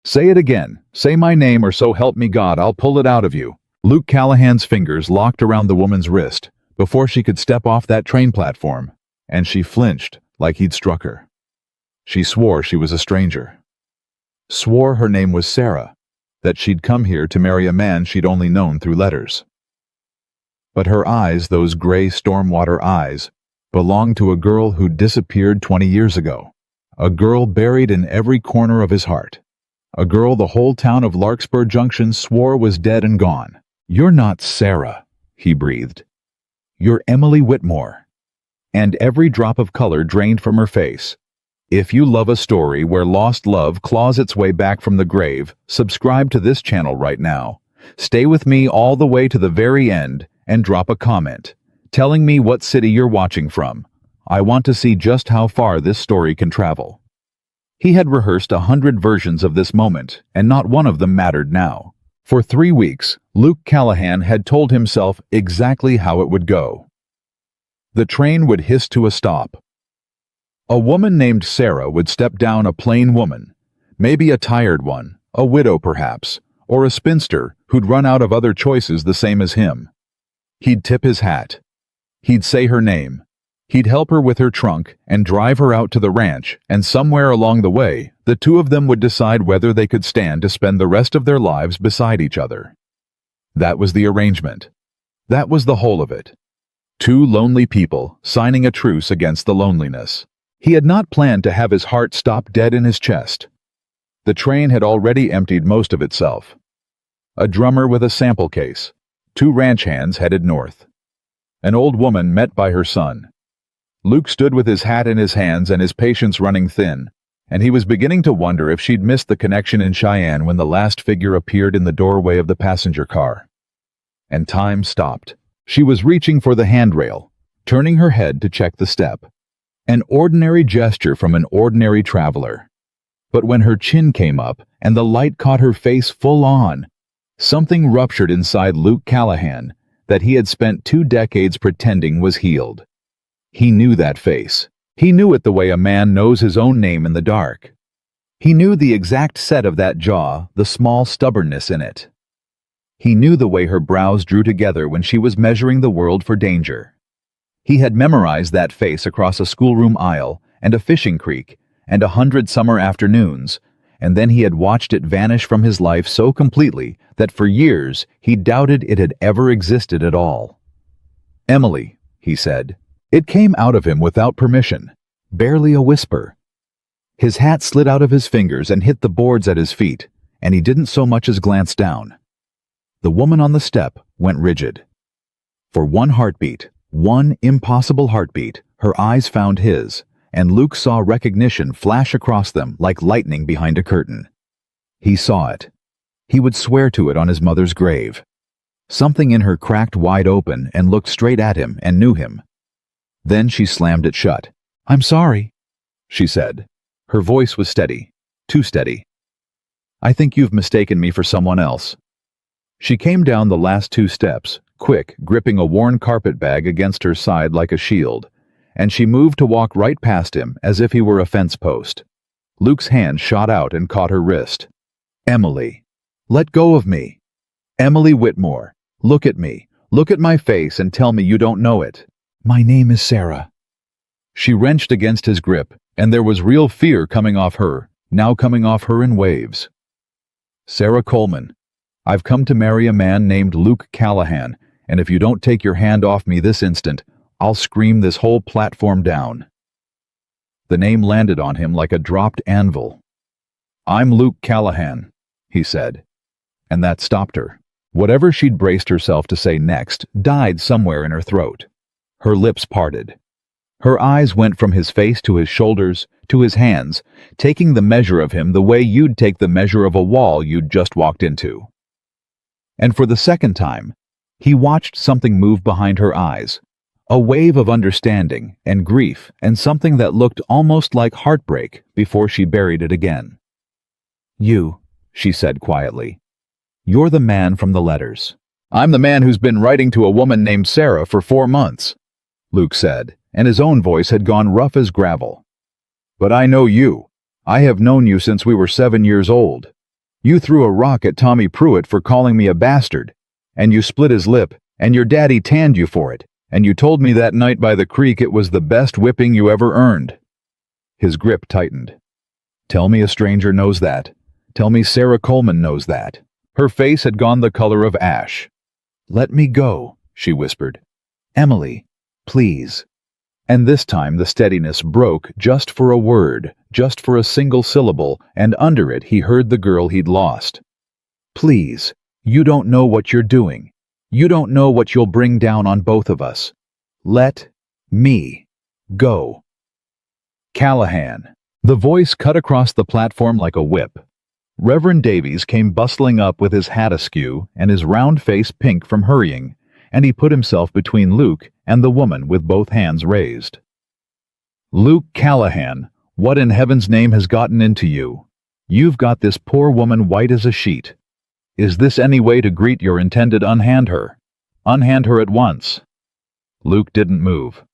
Say it again. Say my name, or so help me God, I'll pull it out of you. Luke Callahan's fingers locked around the woman's wrist before she could step off that train platform, and she flinched like he'd struck her. She swore she was a stranger. Swore her name was Sarah, that she'd come here to marry a man she'd only known through letters. But her eyes, those gray stormwater eyes, belonged to a girl who'd disappeared 20 years ago. A girl buried in every corner of his heart. A girl the whole town of Larkspur Junction swore was dead and gone. "You're not Sarah," he breathed. "You're Emily Whitmore." And every drop of color drained from her face. If you love a story where lost love claws its way back from the grave, subscribe to this channel right now. Stay with me all the way to the very end and drop a comment, telling me what city you're watching from. I want to see just how far this story can travel. He had rehearsed 100 versions of this moment, and not one of them mattered now. For 3 weeks, Luke Callahan had told himself exactly how it would go. The train would hiss to a stop. A woman named Sarah would step down, a plain woman, maybe a tired one, a widow perhaps, or a spinster who'd run out of other choices the same as him. He'd tip his hat. He'd say her name. He'd help her with her trunk and drive her out to the ranch, and somewhere along the way, the two of them would decide whether they could stand to spend the rest of their lives beside each other. That was the arrangement. That was the whole of it. Two lonely people signing a truce against the loneliness. He had not planned to have his heart stop dead in his chest. The train had already emptied most of itself. A drummer with a sample case. 2 ranch hands headed north. An old woman met by her son. Luke stood with his hat in his hands and his patience running thin, and he was beginning to wonder if she'd missed the connection in Cheyenne when the last figure appeared in the doorway of the passenger car. And time stopped. She was reaching for the handrail, turning her head to check the step. An ordinary gesture from an ordinary traveler. But when her chin came up and the light caught her face full on, something ruptured inside Luke Callahan that he had spent 2 decades pretending was healed. He knew that face. He knew it the way a man knows his own name in the dark. He knew the exact set of that jaw, the small stubbornness in it. He knew the way her brows drew together when she was measuring the world for danger. He had memorized that face across a schoolroom aisle and a fishing creek and 100 summer afternoons, and then he had watched it vanish from his life so completely that for years he doubted it had ever existed at all. "Emily," he said. It came out of him without permission, barely a whisper. His hat slid out of his fingers and hit the boards at his feet, and he didn't so much as glance down. The woman on the step went rigid. For one heartbeat, one impossible heartbeat, her eyes found his, and Luke saw recognition flash across them like lightning behind a curtain. He saw it. He would swear to it on his mother's grave. Something in her cracked wide open and looked straight at him and knew him. Then she slammed it shut. "I'm sorry," she said. Her voice was steady, too steady. "I think you've mistaken me for someone else." She came down the last 2 steps, quick, gripping a worn carpet bag against her side like a shield, and she moved to walk right past him as if he were a fence post. Luke's hand shot out and caught her wrist. "Emily, let go of me. Emily Whitmore, look at me. Look at my face and tell me you don't know it. My name is Sarah." She wrenched against his grip, and there was real fear coming off her, now coming off her in waves. "Sarah Coleman, I've come to marry a man named Luke Callahan, and if you don't take your hand off me this instant, I'll scream this whole platform down." The name landed on him like a dropped anvil. "I'm Luke Callahan," he said, and that stopped her. Whatever she'd braced herself to say next died somewhere in her throat. Her lips parted. Her eyes went from his face to his shoulders, to his hands, taking the measure of him the way you'd take the measure of a wall you'd just walked into. And for the second time, he watched something move behind her eyes, a wave of understanding and grief and something that looked almost like heartbreak before she buried it again. "You," she said quietly. "You're the man from the letters." "I'm the man who's been writing to a woman named Sarah for 4 months, Luke said, and his own voice had gone rough as gravel. "But I know you. I have known you since we were 7 years old. You threw a rock at Tommy Pruitt for calling me a bastard, and you split his lip, and your daddy tanned you for it, and you told me that night by the creek it was the best whipping you ever earned." His grip tightened. "Tell me a stranger knows that. Tell me Sarah Coleman knows that." Her face had gone the color of ash. "Let me go," she whispered. "Emily, please." And this time the steadiness broke just for a word, just for a single syllable, and under it he heard the girl he'd lost. "Please, you don't know what you're doing. You don't know what you'll bring down on both of us. Let me go." Callahan. The voice cut across the platform like a whip. Reverend Davies came bustling up with his hat askew and his round face pink from hurrying, and he put himself between Luke and the woman with both hands raised. "Luke Callahan, what in heaven's name has gotten into you? You've got this poor woman white as a sheet. Is this any way to greet your intended unhand her? Unhand her at once." Luke didn't move.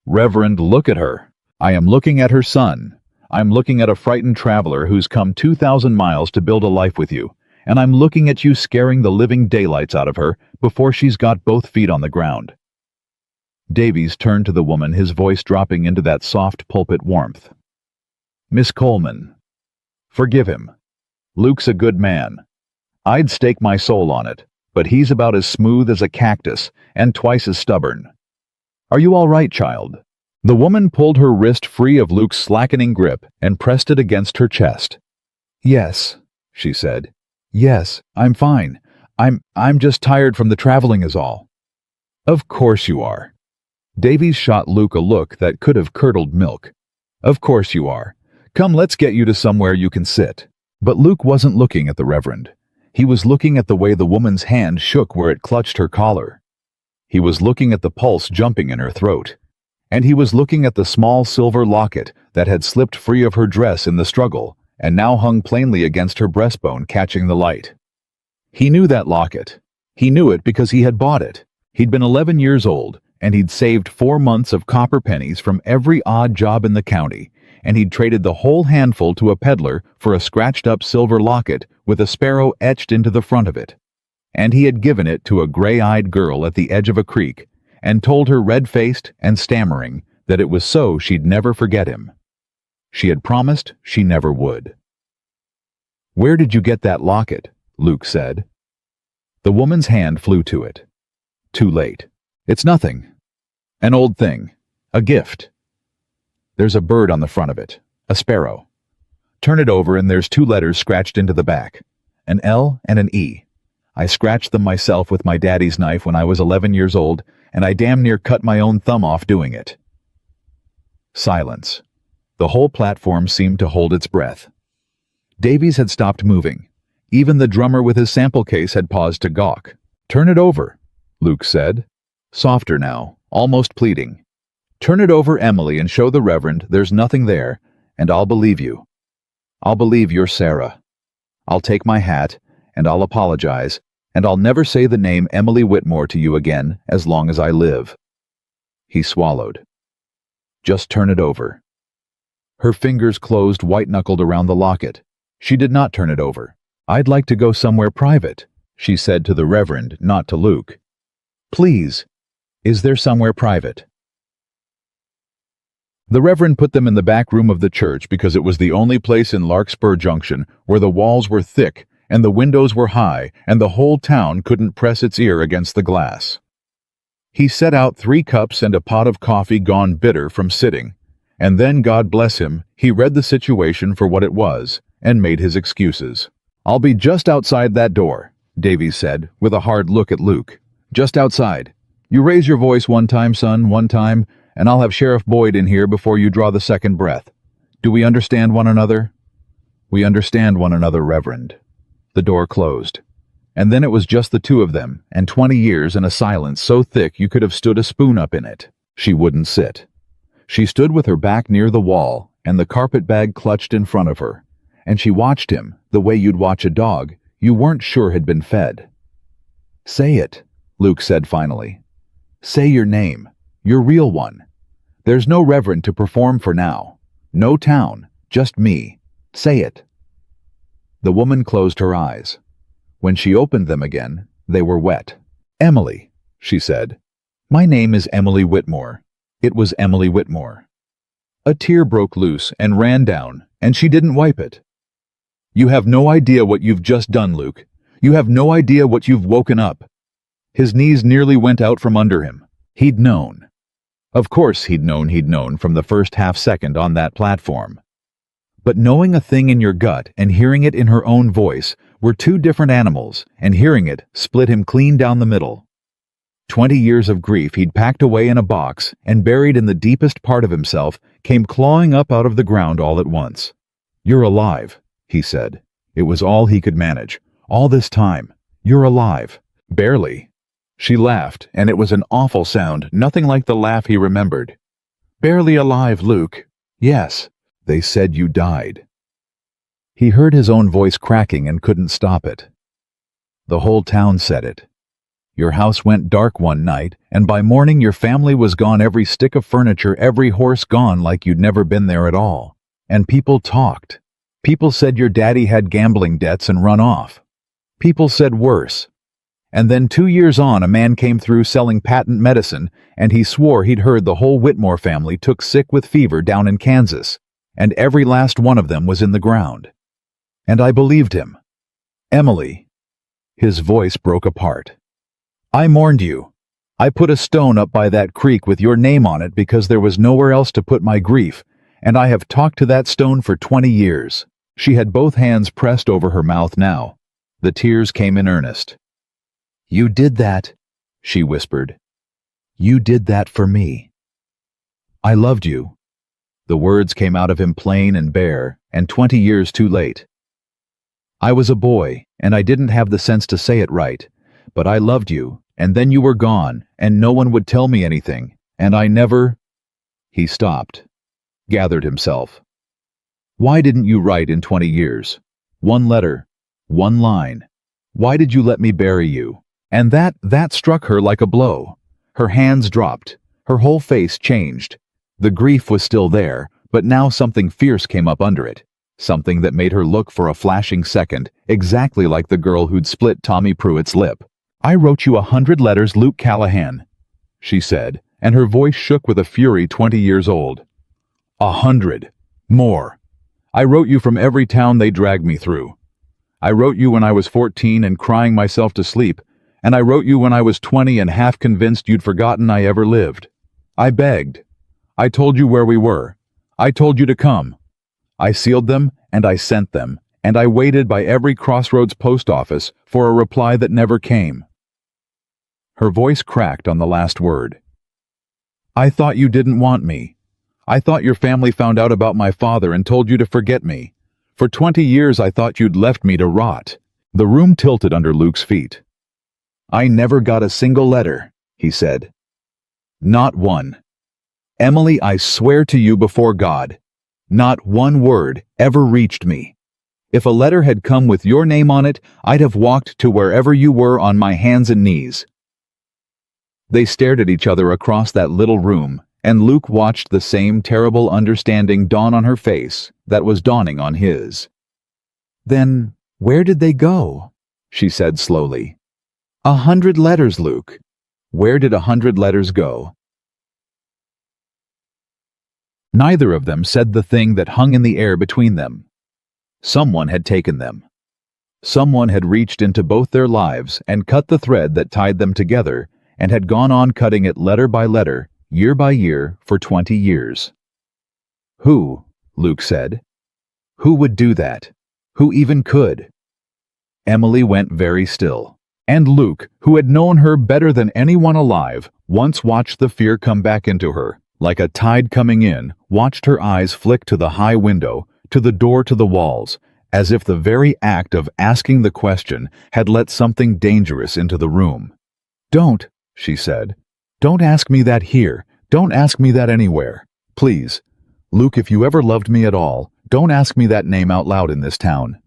"Reverend, look at her. I am looking at her son. I'm looking at a frightened traveler who's come 2,000 miles to build a life with you, and I'm looking at you scaring the living daylights out of her before she's got both feet on the ground." Davies turned to the woman, his voice dropping into that soft pulpit warmth. "Miss Coleman, forgive him. Luke's a good man. I'd stake my soul on it, but he's about as smooth as a cactus and twice as stubborn. Are you all right, child?" The woman pulled her wrist free of Luke's slackening grip and pressed it against her chest. "Yes," she said. "Yes, I'm fine. I'm just tired from the traveling is all." "Of course you are." Davies shot Luke a look that could have curdled milk. "Of course you are. Come, let's get you to somewhere you can sit." But Luke wasn't looking at the Reverend. He was looking at the way the woman's hand shook where it clutched her collar. He was looking at the pulse jumping in her throat. And he was looking at the small silver locket that had slipped free of her dress in the struggle and now hung plainly against her breastbone, catching the light. He knew that locket. He knew it because he had bought it. He'd been 11 years old, and he'd saved 4 months of copper pennies from every odd job in the county, and he'd traded the whole handful to a peddler for a scratched-up silver locket with a sparrow etched into the front of it. And he had given it to a gray-eyed girl at the edge of a creek, and told her red-faced and stammering that it was so she'd never forget him. She had promised she never would. "Where did you get that locket?" Luke said. The woman's hand flew to it. Too late. "It's nothing. An old thing. A gift. There's a bird on the front of it. A sparrow. Turn it over and there's 2 letters scratched into the back. An L and an E. I scratched them myself with my daddy's knife when I was 11 years old, and I damn near cut my own thumb off doing it." Silence. The whole platform seemed to hold its breath. Davies had stopped moving. Even the drummer with his sample case had paused to gawk. "Turn it over," Luke said. Softer now, almost pleading. "Turn it over, Emily, and show the Reverend there's nothing there, and I'll believe you. I'll believe you're Sarah. I'll take my hat, and I'll apologize, and I'll never say the name Emily Whitmore to you again as long as I live." He swallowed. "Just turn it over." Her fingers closed white-knuckled around the locket. She did not turn it over. "I'd like to go somewhere private," she said to the Reverend, not to Luke. "Please, is there somewhere private?" The Reverend put them in the back room of the church because it was the only place in Larkspur Junction where the walls were thick and the windows were high and the whole town couldn't press its ear against the glass. He set out 3 cups and a pot of coffee gone bitter from sitting, and then, God bless him, he read the situation for what it was and made his excuses. "I'll be just outside that door," Davies said, with a hard look at Luke. "Just outside. You raise your voice one time, son, one time, and I'll have Sheriff Boyd in here before you draw the second breath. Do we understand one another?" "We understand one another, Reverend." The door closed. And then it was just the 2 of them, and 20 years in a silence so thick you could have stood a spoon up in it. She wouldn't sit. She stood with her back near the wall, and the carpet bag clutched in front of her, and she watched him the way you'd watch a dog you weren't sure had been fed. "Say it," Luke said finally. "Say your name, your real one. There's no Reverend to perform for now. No town, just me. Say it." The woman closed her eyes. When she opened them again, they were wet. "Emily," she said. "My name is Emily Whitmore." It was Emily Whitmore. A tear broke loose and ran down, and she didn't wipe it. "You have no idea what you've just done, Luke. You have no idea what you've woken up." His knees nearly went out from under him. He'd known. Of course he'd known from the first half-second on that platform. But knowing a thing in your gut and hearing it in her own voice were two different animals, and hearing it split him clean down the middle. 20 years of grief he'd packed away in a box and buried in the deepest part of himself came clawing up out of the ground all at once. "You're alive," he said. It was all he could manage. "All this time. You're alive." "Barely." She laughed, and it was an awful sound, nothing like the laugh he remembered. "Barely alive, Luke." "Yes. They said you died." He heard his own voice cracking and couldn't stop it. The whole town said it. Your house went dark one night, and by morning your family was gone, every stick of furniture, every horse gone, like you'd never been there at all. And people talked. People said your daddy had gambling debts and run off. People said worse. And then 2 years on, a man came through selling patent medicine, and he swore he'd heard the whole Whitmore family took sick with fever down in Kansas, and every last one of them was in the ground. And I believed him. Emily. His voice broke apart. I mourned you. I put a stone up by that creek with your name on it because there was nowhere else to put my grief, and I have talked to that stone for 20 years. She had both hands pressed over her mouth now. The tears came in earnest. You did that, she whispered. You did that for me. I loved you. The words came out of him plain and bare, and 20 years too late. I was a boy, and I didn't have the sense to say it right, but I loved you, and then you were gone, and no one would tell me anything, and I never... He stopped, gathered himself. Why didn't you write in 20 years? One letter, one line. Why did you let me bury you? And that struck her like a blow. Her hands dropped. Her whole face changed. The grief was still there, but now something fierce came up under it. Something that made her look for a flashing second, exactly like the girl who'd split Tommy Pruitt's lip. I wrote you 100 letters, Luke Callahan, she said, and her voice shook with a fury 20 years old. 100. More. I wrote you from every town they dragged me through. I wrote you when I was 14 and crying myself to sleep, and I wrote you when I was 20 and half convinced you'd forgotten I ever lived. I begged. I told you where we were. I told you to come. I sealed them, and I sent them, and I waited by every crossroads post office for a reply that never came. Her voice cracked on the last word. I thought you didn't want me. I thought your family found out about my father and told you to forget me. For 20 years I thought you'd left me to rot. The room tilted under Luke's feet. I never got a single letter, he said. Not one. Emily, I swear to you before God, not one word ever reached me. If a letter had come with your name on it, I'd have walked to wherever you were on my hands and knees. They stared at each other across that little room, and Luke watched the same terrible understanding dawn on her face that was dawning on his. Then, where did they go? She said slowly. 100 letters, Luke. Where did 100 letters go? Neither of them said the thing that hung in the air between them. Someone had taken them. Someone had reached into both their lives and cut the thread that tied them together and had gone on cutting it letter by letter, year by year, for 20 years. Who, Luke said. Who would do that? Who even could? Emily went very still. And Luke, who had known her better than anyone alive, once watched the fear come back into her. Like a tide coming in, watched her eyes flick to the high window, to the door, to the walls, as if the very act of asking the question had let something dangerous into the room. Don't, she said. Don't ask me that here. Don't ask me that anywhere. Please. Luke, if you ever loved me at all, don't ask me that name out loud in this town.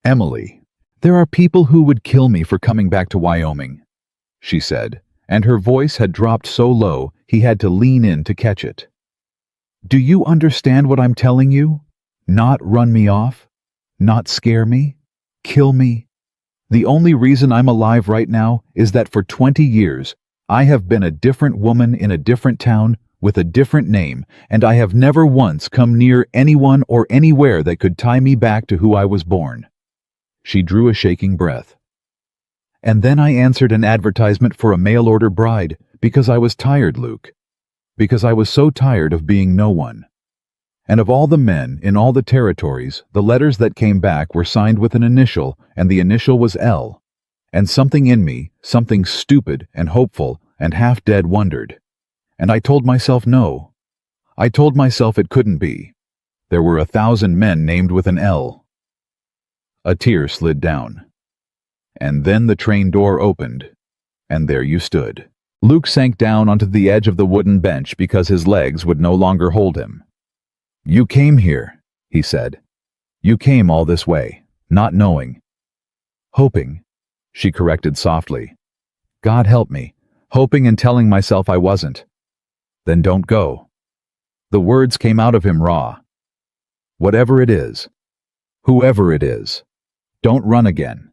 Emily, there are people who would kill me for coming back to Wyoming, she said, and her voice had dropped so low he had to lean in to catch it. Do you understand what I'm telling you? Not run me off? Not scare me? Kill me? The only reason I'm alive right now is that for 20 years, I have been a different woman in a different town with a different name, and I have never once come near anyone or anywhere that could tie me back to who I was born. She drew a shaking breath. And then I answered an advertisement for a mail-order bride because I was tired, Luke. Because I was so tired of being no one. And of all the men in all the territories, the letters that came back were signed with an initial, and the initial was L. And something in me, something stupid and hopeful and half-dead wondered. And I told myself no. I told myself it couldn't be. There were 1,000 men named with an L. A tear slid down. And then the train door opened, and there you stood. Luke sank down onto the edge of the wooden bench because his legs would no longer hold him. You came here, he said. You came all this way, not knowing. Hoping, she corrected softly. God help me, hoping and telling myself I wasn't. Then don't go. The words came out of him raw. Whatever it is, whoever it is, don't run again.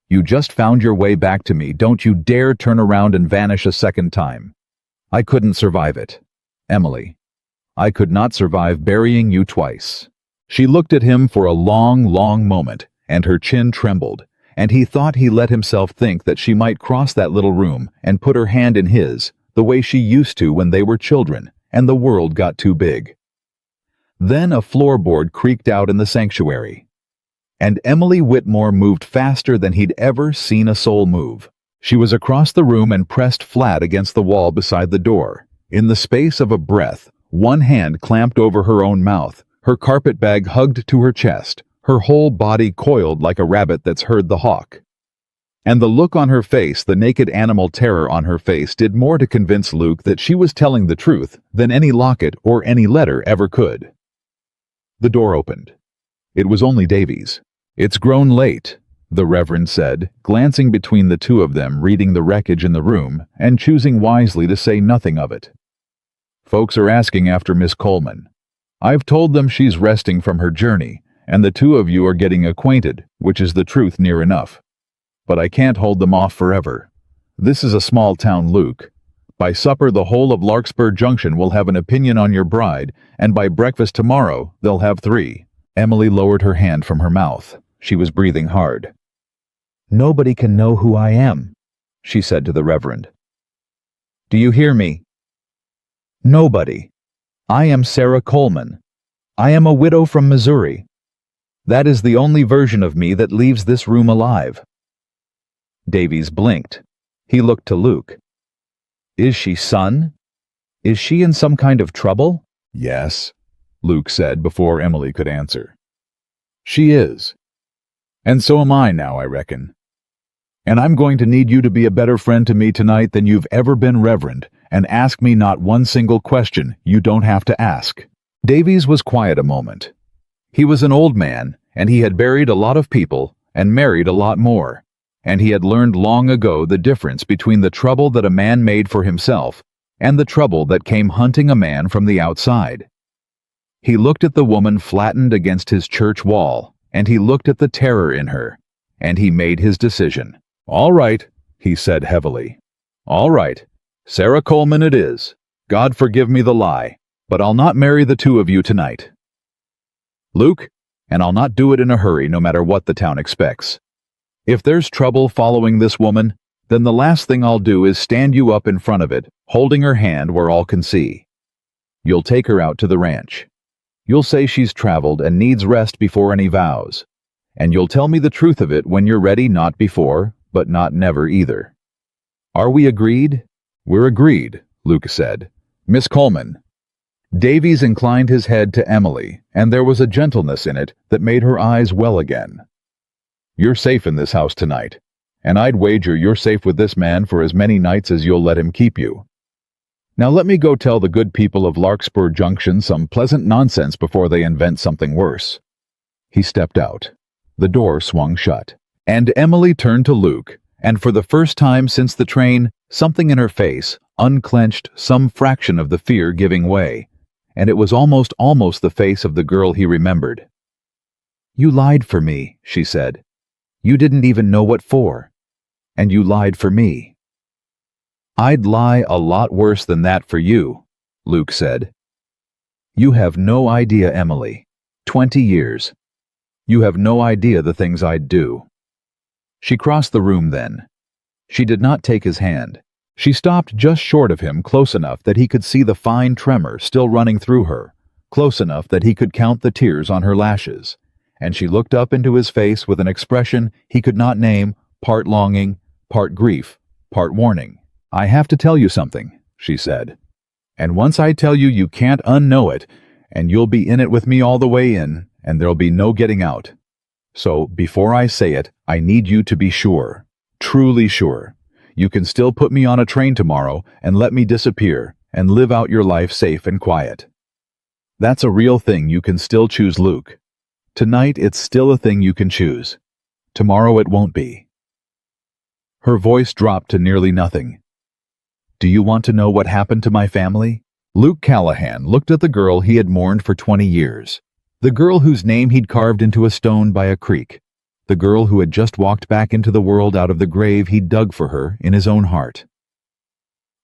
You just found your way back to me. Don't you dare turn around and vanish a second time. I couldn't survive it. Emily. I could not survive burying you twice. She looked at him for a long, long moment, and her chin trembled, and he thought he let himself think that she might cross that little room and put her hand in his, the way she used to when they were children, and the world got too big. Then a floorboard creaked out in the sanctuary. And Emily Whitmore moved faster than he'd ever seen a soul move. She was across the room and pressed flat against the wall beside the door. In the space of a breath, one hand clamped over her own mouth, her carpet bag hugged to her chest, her whole body coiled like a rabbit that's heard the hawk. And the look on her face, the naked animal terror on her face, did more to convince Luke that she was telling the truth than any locket or any letter ever could. The door opened. It was only Davies. It's grown late, the Reverend said, glancing between the two of them, reading the wreckage in the room, and choosing wisely to say nothing of it. Folks are asking after Miss Coleman. I've told them she's resting from her journey, and the two of you are getting acquainted, which is the truth near enough. But I can't hold them off forever. This is a small town, Luke. By supper the whole of Larkspur Junction will have an opinion on your bride, and by breakfast tomorrow they'll have 3. Emily lowered her hand from her mouth. She was breathing hard. Nobody can know who I am, she said to the Reverend. Do you hear me? Nobody. I am Sarah Coleman. I am a widow from Missouri. That is the only version of me that leaves this room alive. Davies blinked. He looked to Luke. Is she son? Is she in some kind of trouble? Yes, Luke said before Emily could answer. She is. And so am I now, I reckon. And I'm going to need you to be a better friend to me tonight than you've ever been, Reverend, and ask me not one single question you don't have to ask. Davies was quiet a moment. He was an old man, and he had buried a lot of people and married a lot more, and he had learned long ago the difference between the trouble that a man made for himself and the trouble that came hunting a man from the outside. He looked at the woman flattened against his church wall, and he looked at the terror in her, and he made his decision. All right, he said heavily. All right, Sarah Coleman it is. God forgive me the lie, but I'll not marry the two of you tonight. Luke, and I'll not do it in a hurry no matter what the town expects. If there's trouble following this woman, then the last thing I'll do is stand you up in front of it, holding her hand where all can see. You'll take her out to the ranch. You'll say she's traveled and needs rest before any vows, and you'll tell me the truth of it when you're ready, not before, but not never either. Are we agreed? We're agreed, Luke said. Miss Coleman. Davies inclined his head to Emily, and there was a gentleness in it that made her eyes well again. You're safe in this house tonight, and I'd wager you're safe with this man for as many nights as you'll let him keep you. Now let me go tell the good people of Larkspur Junction some pleasant nonsense before they invent something worse. He stepped out. The door swung shut, and Emily turned to Luke, and for the first time since the train, something in her face unclenched, some fraction of the fear giving way, and it was almost the face of the girl he remembered. You lied for me, she said. You didn't even know what for. And you lied for me. I'd lie a lot worse than that for you, Luke said. You have no idea, Emily. 20 years. You have no idea the things I'd do. She crossed the room then. She did not take his hand. She stopped just short of him, close enough that he could see the fine tremor still running through her, close enough that he could count the tears on her lashes, and she looked up into his face with an expression he could not name, part longing, part grief, part warning. I have to tell you something, she said. And once I tell you, you can't unknow it, and you'll be in it with me all the way in, and there'll be no getting out. So, before I say it, I need you to be sure, truly sure. You can still put me on a train tomorrow and let me disappear and live out your life safe and quiet. That's a real thing you can still choose, Luke. Tonight it's still a thing you can choose. Tomorrow it won't be. Her voice dropped to nearly nothing. Do you want to know what happened to my family? Luke Callahan looked at the girl he had mourned for 20 years. The girl whose name he'd carved into a stone by a creek. The girl who had just walked back into the world out of the grave he'd dug for her in his own heart.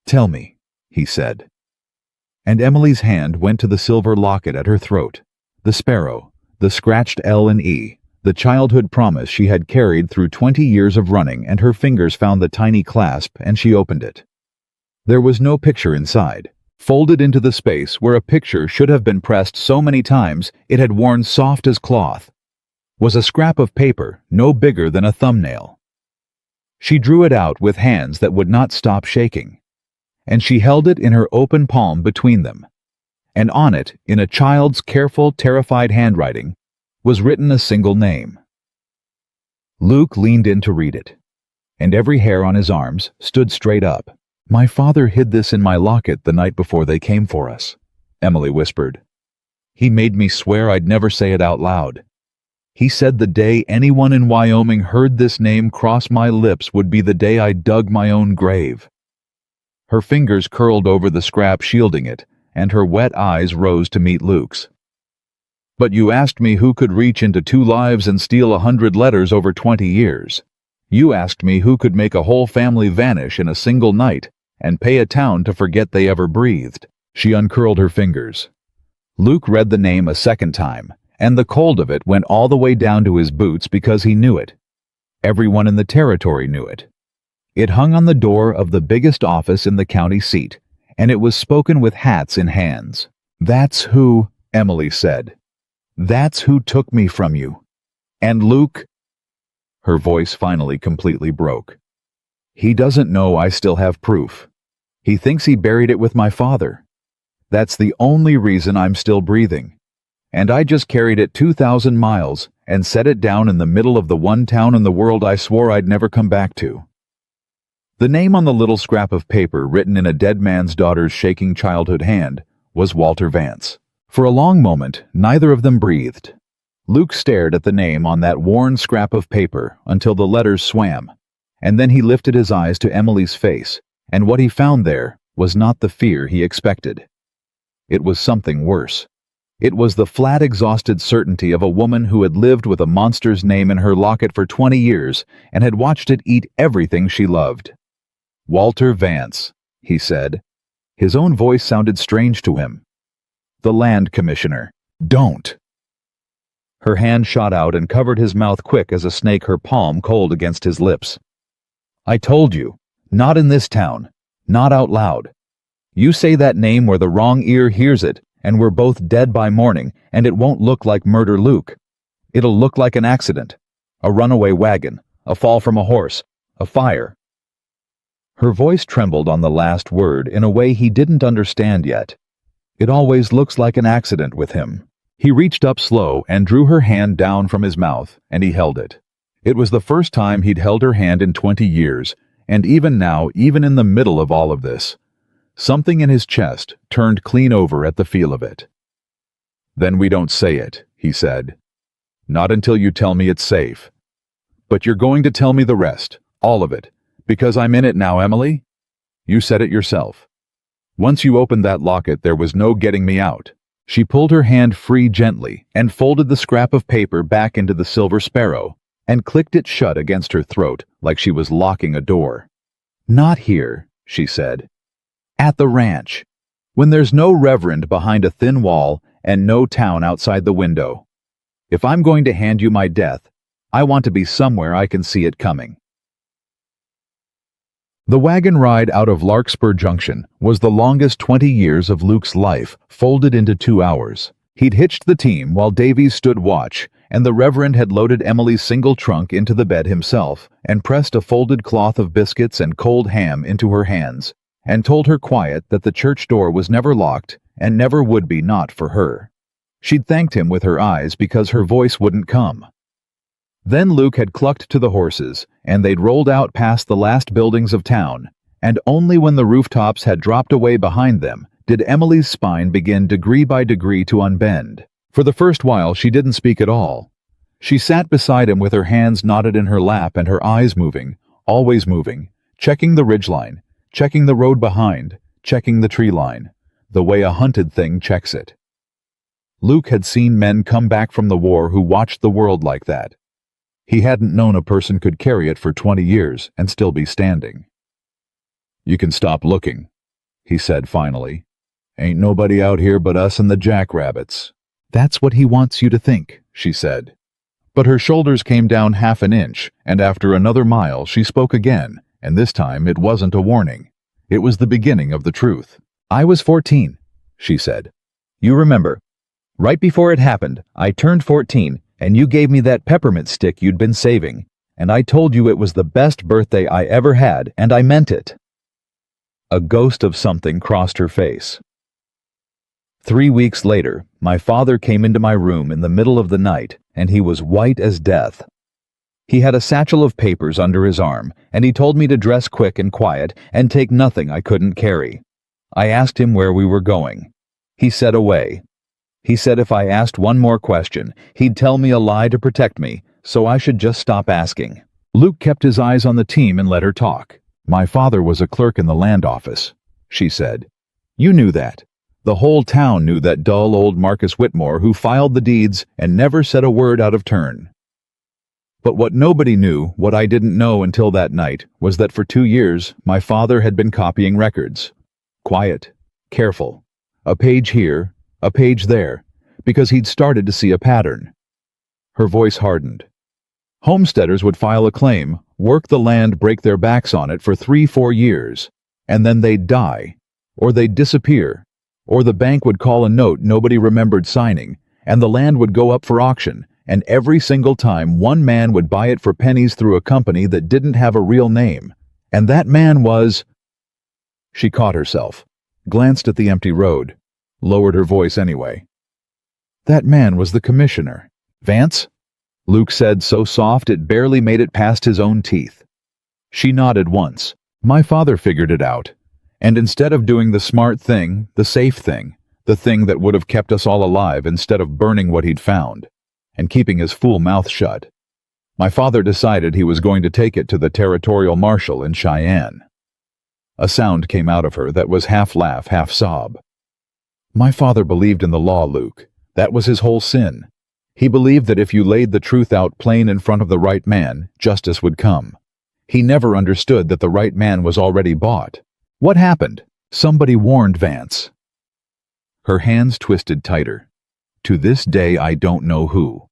Tell me, he said. And Emily's hand went to the silver locket at her throat, the sparrow, the scratched L and E, the childhood promise she had carried through 20 years of running, and her fingers found the tiny clasp and she opened it. There was no picture inside. Folded into the space where a picture should have been pressed so many times it had worn soft as cloth, was a scrap of paper no bigger than a thumbnail. She drew it out with hands that would not stop shaking, and she held it in her open palm between them, and on it, in a child's careful, terrified handwriting, was written a single name. Luke leaned in to read it, and every hair on his arms stood straight up. My father hid this in my locket the night before they came for us, Emily whispered. He made me swear I'd never say it out loud. He said the day anyone in Wyoming heard this name cross my lips would be the day I dug my own grave. Her fingers curled over the scrap shielding it, and her wet eyes rose to meet Luke's. But you asked me who could reach into 2 lives and steal 100 letters over 20 years. You asked me who could make a whole family vanish in a single night and pay a town to forget they ever breathed. She uncurled her fingers. Luke read the name a second time, and the cold of it went all the way down to his boots because he knew it. Everyone in the territory knew it. It hung on the door of the biggest office in the county seat, and it was spoken with hats in hands. That's who, Emily said. That's who took me from you. And Luke... Her voice finally completely broke. He doesn't know I still have proof. He thinks he buried it with my father. That's the only reason I'm still breathing. And I just carried it 2,000 miles and set it down in the middle of the one town in the world I swore I'd never come back to. The name on the little scrap of paper written in a dead man's daughter's shaking childhood hand was Walter Vance. For a long moment, neither of them breathed. Luke stared at the name on that worn scrap of paper until the letters swam, and then he lifted his eyes to Emily's face, and what he found there was not the fear he expected. It was something worse. It was the flat, exhausted certainty of a woman who had lived with a monster's name in her locket for 20 years and had watched it eat everything she loved. Walter Vance, he said. His own voice sounded strange to him. The land commissioner. Don't. Her hand shot out and covered his mouth quick as a snake, her palm cold against his lips. I told you, not in this town, not out loud. You say that name where the wrong ear hears it, and we're both dead by morning, and it won't look like murder, Luke. It'll look like an accident, a runaway wagon, a fall from a horse, a fire. Her voice trembled on the last word in a way he didn't understand yet. It always looks like an accident with him. He reached up slow and drew her hand down from his mouth, and he held it. It was the first time he'd held her hand in 20 years, and even now, even in the middle of all of this, something in his chest turned clean over at the feel of it. Then we don't say it, he said. Not until you tell me it's safe. But you're going to tell me the rest, all of it, because I'm in it now, Emily. You said it yourself. Once you opened that locket, there was no getting me out. She pulled her hand free gently and folded the scrap of paper back into the silver sparrow and clicked it shut against her throat like she was locking a door. "Not here," she said. "At the ranch, when there's no reverend behind a thin wall and no town outside the window. If I'm going to hand you my death, I want to be somewhere I can see it coming." The wagon ride out of Larkspur Junction was the longest 20 years of Luke's life, folded into 2 hours. He'd hitched the team while Davies stood watch, and the Reverend had loaded Emily's single trunk into the bed himself and pressed a folded cloth of biscuits and cold ham into her hands, and told her quiet that the church door was never locked and never would be, not for her. She'd thanked him with her eyes because her voice wouldn't come. Then Luke had clucked to the horses, and they'd rolled out past the last buildings of town, and only when the rooftops had dropped away behind them did Emily's spine begin degree by degree to unbend. For the first while she didn't speak at all. She sat beside him with her hands knotted in her lap and her eyes moving, always moving, checking the ridgeline, checking the road behind, checking the tree line, the way a hunted thing checks it. Luke had seen men come back from the war who watched the world like that. He hadn't known a person could carry it for 20 years and still be standing. "You can stop looking," he said finally. "Ain't nobody out here but us and the jackrabbits." "That's what he wants you to think," she said. But her shoulders came down half an inch, and after another mile she spoke again, and this time it wasn't a warning. It was the beginning of the truth. "I was 14, she said. "You remember. Right before it happened, I turned 14, and you gave me that peppermint stick you'd been saving, and I told you it was the best birthday I ever had, and I meant it." A ghost of something crossed her face. 3 weeks later, my father came into my room in the middle of the night, and he was white as death. He had a satchel of papers under his arm, and he told me to dress quick and quiet and take nothing I couldn't carry. I asked him where we were going. He said away. He said if I asked one more question, he'd tell me a lie to protect me, so I should just stop asking. Luke kept his eyes on the team and let her talk. "My father was a clerk in the land office," she said. "You knew that. The whole town knew that dull old Marcus Whitmore who filed the deeds and never said a word out of turn. But what nobody knew, what I didn't know until that night, was that for 2 years my father had been copying records. Quiet, careful, a page here, a page there, because he'd started to see a pattern." Her voice hardened. "Homesteaders would file a claim, work the land, break their backs on it for 3-4 years, and then they'd die, or they'd disappear, or the bank would call a note nobody remembered signing, and the land would go up for auction, and every single time one man would buy it for pennies through a company that didn't have a real name, and that man was—" She caught herself, glanced at the empty road, lowered her voice anyway. "That man was the commissioner." "Vance?" Luke said so soft it barely made it past his own teeth. She nodded once. "My father figured it out, and instead of doing the smart thing, the safe thing, the thing that would have kept us all alive instead of burning what he'd found, and keeping his fool mouth shut, my father decided he was going to take it to the territorial marshal in Cheyenne." A sound came out of her that was half laugh, half sob. "My father believed in the law, Luke. That was his whole sin. He believed that if you laid the truth out plain in front of the right man, justice would come. He never understood that the right man was already bought. What happened? Somebody warned Vance." Her hands twisted tighter. "To this day I don't know who.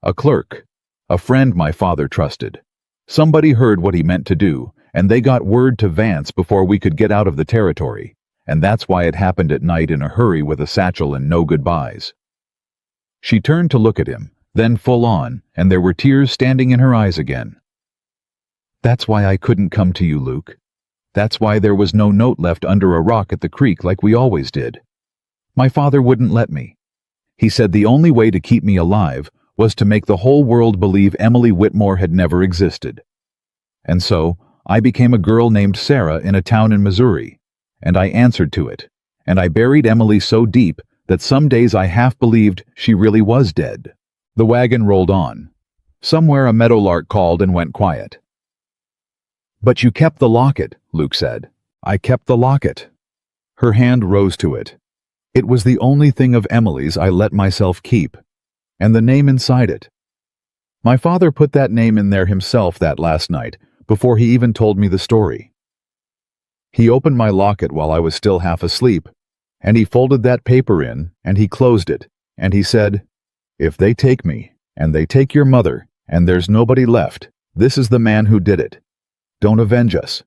A clerk. A friend my father trusted. Somebody heard what he meant to do, and they got word to Vance before we could get out of the territory. And that's why it happened at night in a hurry with a satchel and no goodbyes." She turned to look at him, then full on, and there were tears standing in her eyes again. "That's why I couldn't come to you, Luke. That's why there was no note left under a rock at the creek like we always did. My father wouldn't let me. He said the only way to keep me alive was to make the whole world believe Emily Whitmore had never existed. And so, I became a girl named Sarah in a town in Missouri, and I answered to it, and I buried Emily so deep that some days I half believed she really was dead." The wagon rolled on. Somewhere a meadowlark called and went quiet. "But you kept the locket," Luke said. "I kept the locket." Her hand rose to it. It was the only thing of Emily's I let myself keep, and the name inside it. My father put that name in there himself that last night, before he even told me the story. He opened my locket while I was still half asleep, and he folded that paper in, and he closed it, and he said, "If they take me, and they take your mother, and there's nobody left, this is the man who did it. Don't avenge us.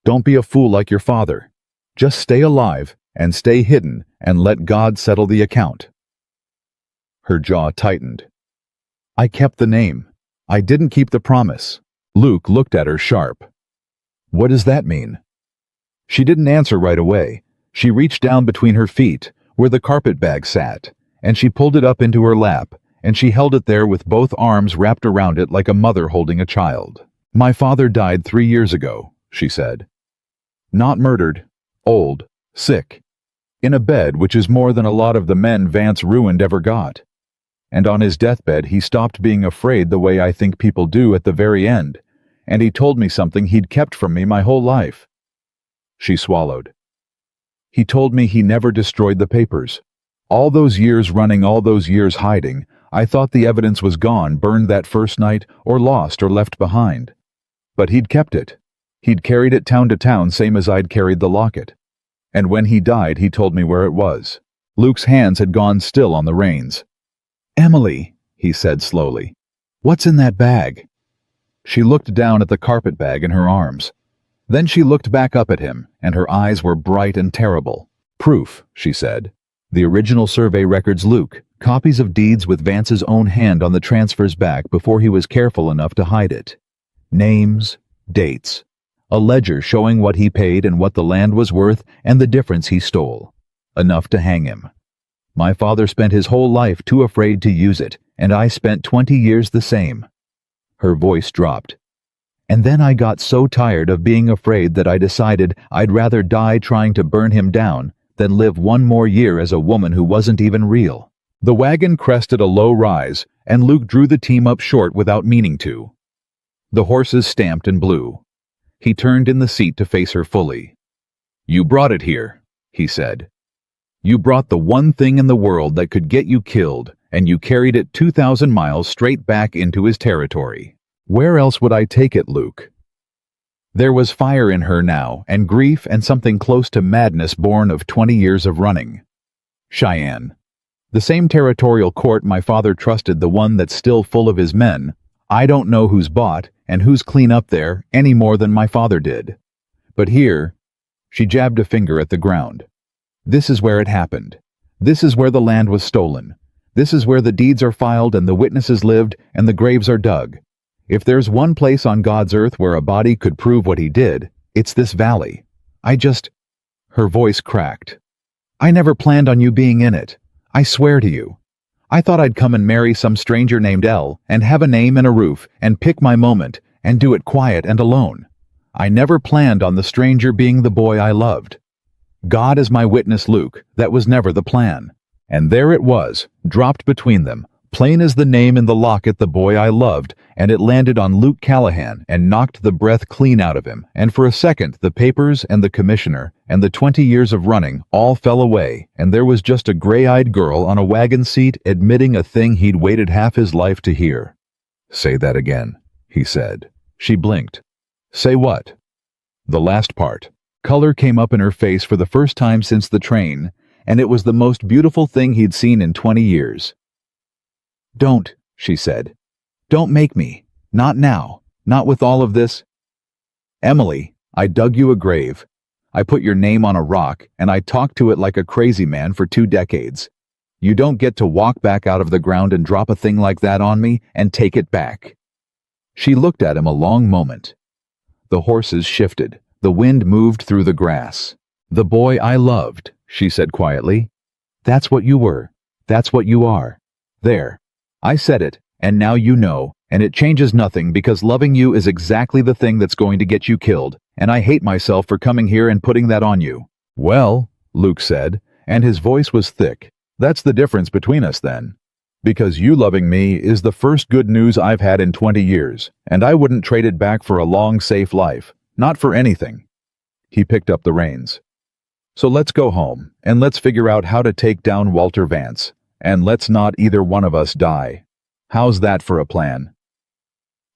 Don't be a fool like your father. Just stay alive, and stay hidden, and let God settle the account." Her jaw tightened. "I kept the name. I didn't keep the promise." Luke looked at her sharp. "What does that mean?" She didn't answer right away. She reached down between her feet, where the carpet bag sat, and she pulled it up into her lap, and she held it there with both arms wrapped around it like a mother holding a child. "My father died 3 years ago," she said. "Not murdered, old, sick, in a bed which is more than a lot of the men Vance ruined ever got. And on his deathbed he stopped being afraid the way I think people do at the very end, and he told me something he'd kept from me my whole life." She swallowed. "He told me he never destroyed the papers. All those years running, all those years hiding, I thought the evidence was gone, burned that first night, or lost or left behind. But he'd kept it. He'd carried it town to town, same as I'd carried the locket. And when he died, he told me where it was." Luke's hands had gone still on the reins. "Emily," he said slowly, "what's in that bag?" She looked down at the carpet bag in her arms. Then she looked back up at him, and her eyes were bright and terrible. "Proof," she said. "The original survey records, Luke. Copies of deeds with Vance's own hand on the transfers back before he was careful enough to hide it. Names, dates. A ledger showing what he paid and what the land was worth and the difference he stole. Enough to hang him. My father spent his whole life too afraid to use it, and I spent 20 years the same." Her voice dropped. "And then I got so tired of being afraid that I decided I'd rather die trying to burn him down than live one more year as a woman who wasn't even real." The wagon crested a low rise, and Luke drew the team up short without meaning to. The horses stamped and blew. He turned in the seat to face her fully. "You brought it here," he said. "You brought the one thing in the world that could get you killed, and you carried it 2,000 miles straight back into his territory. Where else would I take it, Luke?" There was fire in her now, and grief, and something close to madness born of 20 years of running. "Cheyenne. The same territorial court my father trusted, the one that's still full of his men. I don't know who's bought and who's clean up there any more than my father did. But here," she jabbed a finger at the ground, "this is where it happened. This is where the land was stolen. This is where the deeds are filed and the witnesses lived and the graves are dug. If there's one place on God's earth where a body could prove what he did, it's this valley. Her voice cracked. "I never planned on you being in it. I swear to you. I thought I'd come and marry some stranger named Elle and have a name and a roof and pick my moment and do it quiet and alone. I never planned on the stranger being the boy I loved. God is my witness, Luke, that was never the plan. And there it was, dropped between them, plain as the name in the locket, the boy I loved, and it landed on Luke Callahan and knocked the breath clean out of him, and for a second the papers and the commissioner and the 20 years of running all fell away, and there was just a gray-eyed girl on a wagon seat admitting a thing he'd waited half his life to hear. "Say that again," he said. She blinked. "Say what?" "The last part." Color came up in her face for the first time since the train, and it was the most beautiful thing he'd seen in 20 years. "Don't," she said. "Don't make me. Not now. Not with all of this. Emily, I dug you a grave. I put your name on a rock, and I talked to it like a crazy man for 2 decades. You don't get to walk back out of the ground and drop a thing like that on me and take it back." She looked at him a long moment. The horses shifted. The wind moved through the grass. "The boy I loved," she said quietly. "That's what you were. That's what you are. There. I said it, and now you know, and it changes nothing because loving you is exactly the thing that's going to get you killed, and I hate myself for coming here and putting that on you." "Well," Luke said, and his voice was thick, "that's the difference between us then. Because you loving me is the first good news I've had in 20 years, and I wouldn't trade it back for a long, safe life. Not for anything." He picked up the reins. So let's go home, and let's figure out how to take down Walter Vance, and let's not either one of us die. How's that for a plan?"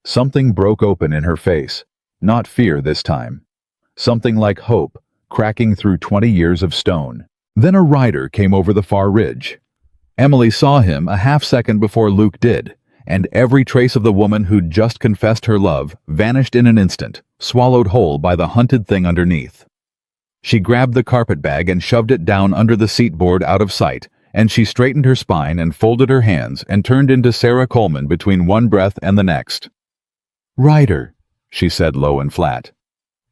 Something broke open in her face, not fear this time. Something like hope, cracking through 20 years of stone. Then a rider came over the far ridge. Emily saw him a half-second before Luke did, and every trace of the woman who'd just confessed her love vanished in an instant, swallowed whole by the hunted thing underneath. She grabbed the carpet bag and shoved it down under the seat board out of sight, and she straightened her spine and folded her hands and turned into Sarah Coleman between one breath and the next. "Ryder," she said low and flat.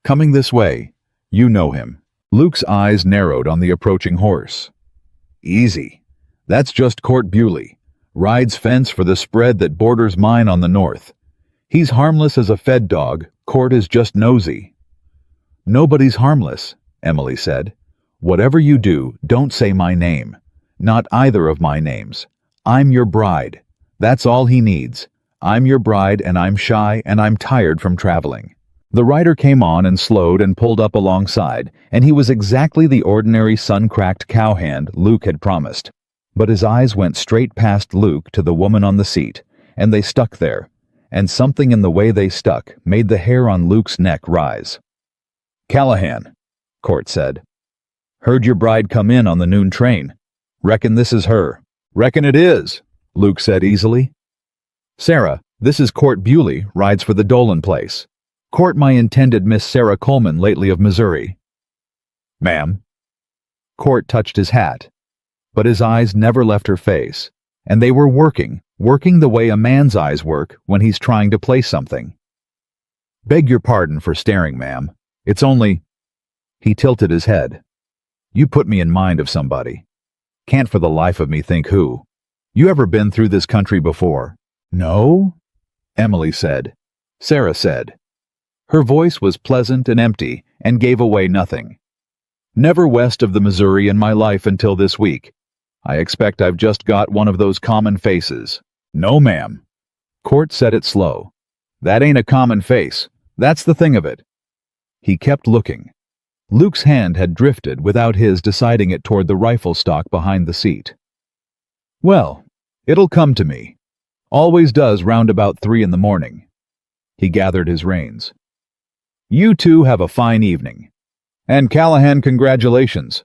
"Coming this way. You know him." Luke's eyes narrowed on the approaching horse. "Easy. That's just Court Bewley. Rides fence for the spread that borders mine on the north. He's harmless as a fed dog. Court is just nosy." "Nobody's harmless," Emily said. "Whatever you do, don't say my name. Not either of my names. I'm your bride. That's all he needs. I'm your bride, and I'm shy, and I'm tired from traveling." The rider came on and slowed and pulled up alongside, and he was exactly the ordinary sun-cracked cowhand Luke had promised. But his eyes went straight past Luke to the woman on the seat, and they stuck there, and something in the way they stuck made the hair on Luke's neck rise. "Callahan," Court said. "Heard your bride come in on the noon train. Reckon this is her." "Reckon it is," Luke said easily. "Sarah, this is Court Bewley, rides for the Dolan place. Court my intended Miss Sarah Coleman lately of Missouri." "Ma'am." Court touched his hat, but his eyes never left her face, and they were working the way a man's eyes work when he's trying to place something. "Beg your pardon for staring, ma'am. It's only—" He tilted his head. "You put me in mind of somebody. Can't for the life of me think who. You ever been through this country before?" "No?" Emily said. Sarah said. Her voice was pleasant and empty and gave away nothing. "Never west of the Missouri in my life until this week. I expect I've just got one of those common faces." "No, ma'am." Court said it slow. "That ain't a common face. That's the thing of it." He kept looking. Luke's hand had drifted without his deciding it toward the rifle stock behind the seat. "Well, it'll come to me. Always does round about 3 in the morning." He gathered his reins. "You two have a fine evening. And Callahan, congratulations.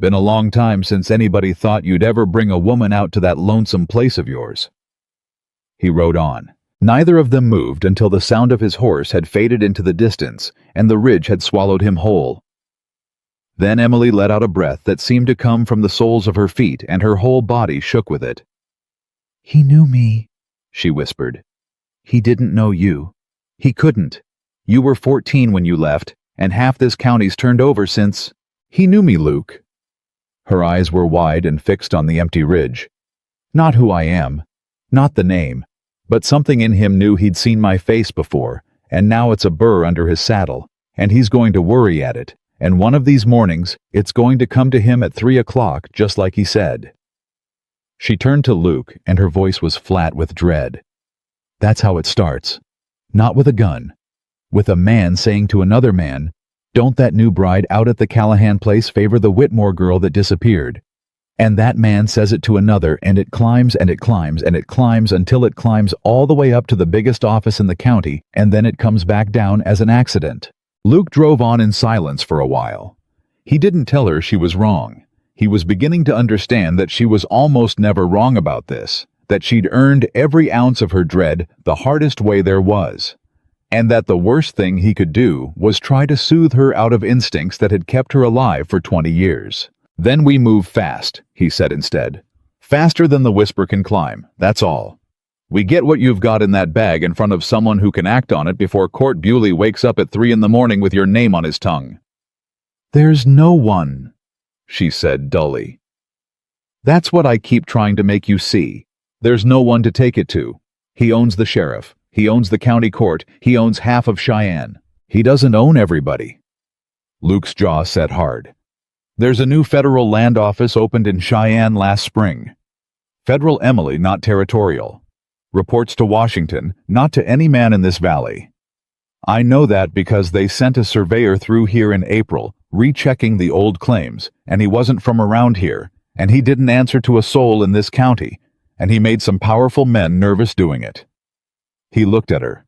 Been a long time since anybody thought you'd ever bring a woman out to that lonesome place of yours." He rode on. Neither of them moved until the sound of his horse had faded into the distance and the ridge had swallowed him whole. Then Emily let out a breath that seemed to come from the soles of her feet, and her whole body shook with it. "He knew me," she whispered. "He didn't know you. He couldn't. You were 14 when you left, and half this county's turned over since—" "He knew me, Luke." Her eyes were wide and fixed on the empty ridge. "Not who I am, not the name, but something in him knew he'd seen my face before, and now it's a burr under his saddle, and he's going to worry at it, and one of these mornings it's going to come to him at 3 o'clock just like he said." She turned to Luke, and her voice was flat with dread. "That's how it starts. Not with a gun. With a man saying to another man, 'Don't that new bride out at the Callahan place favor the Whitmore girl that disappeared?' And that man says it to another, and it climbs and it climbs and it climbs until it climbs all the way up to the biggest office in the county, and then it comes back down as an accident." Luke drove on in silence for a while. He didn't tell her she was wrong. He was beginning to understand that she was almost never wrong about this, that she'd earned every ounce of her dread the hardest way there was, and that the worst thing he could do was try to soothe her out of instincts that had kept her alive for 20 years. "Then we move fast," he said instead. "Faster than the whisper can climb, that's all. We get what you've got in that bag in front of someone who can act on it before Court Bewley wakes up at 3 in the morning with your name on his tongue." "There's no one," she said dully. "That's what I keep trying to make you see. There's no one to take it to. He owns the sheriff. He owns the county court. He owns half of Cheyenne. He doesn't own everybody." Luke's jaw set hard. "There's a new federal land office opened in Cheyenne last spring. Federal Emily, not territorial. Reports to Washington, not to any man in this valley. I know that because they sent a surveyor through here in April, rechecking the old claims, and he wasn't from around here, and he didn't answer to a soul in this county, and he made some powerful men nervous doing it. He looked at her.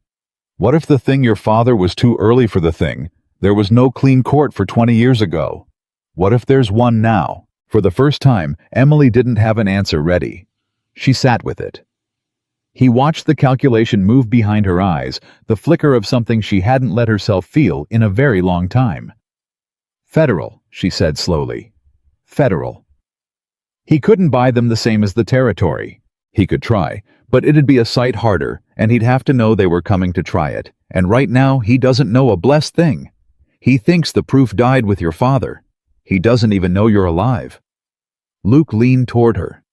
What if the thing your father was too early for the thing? There was no clean court for 20 years ago. What if there's one now? For the first time, Emily didn't have an answer ready. She sat with it. He watched the calculation move behind her eyes, the flicker of something she hadn't let herself feel in a very long time. Federal, she said slowly. Federal. He couldn't buy them the same as the territory. He could try, but it'd be a sight harder, and he'd have to know they were coming to try it, and right now he doesn't know a blessed thing. He thinks the proof died with your father. He doesn't even know you're alive. Luke leaned toward her.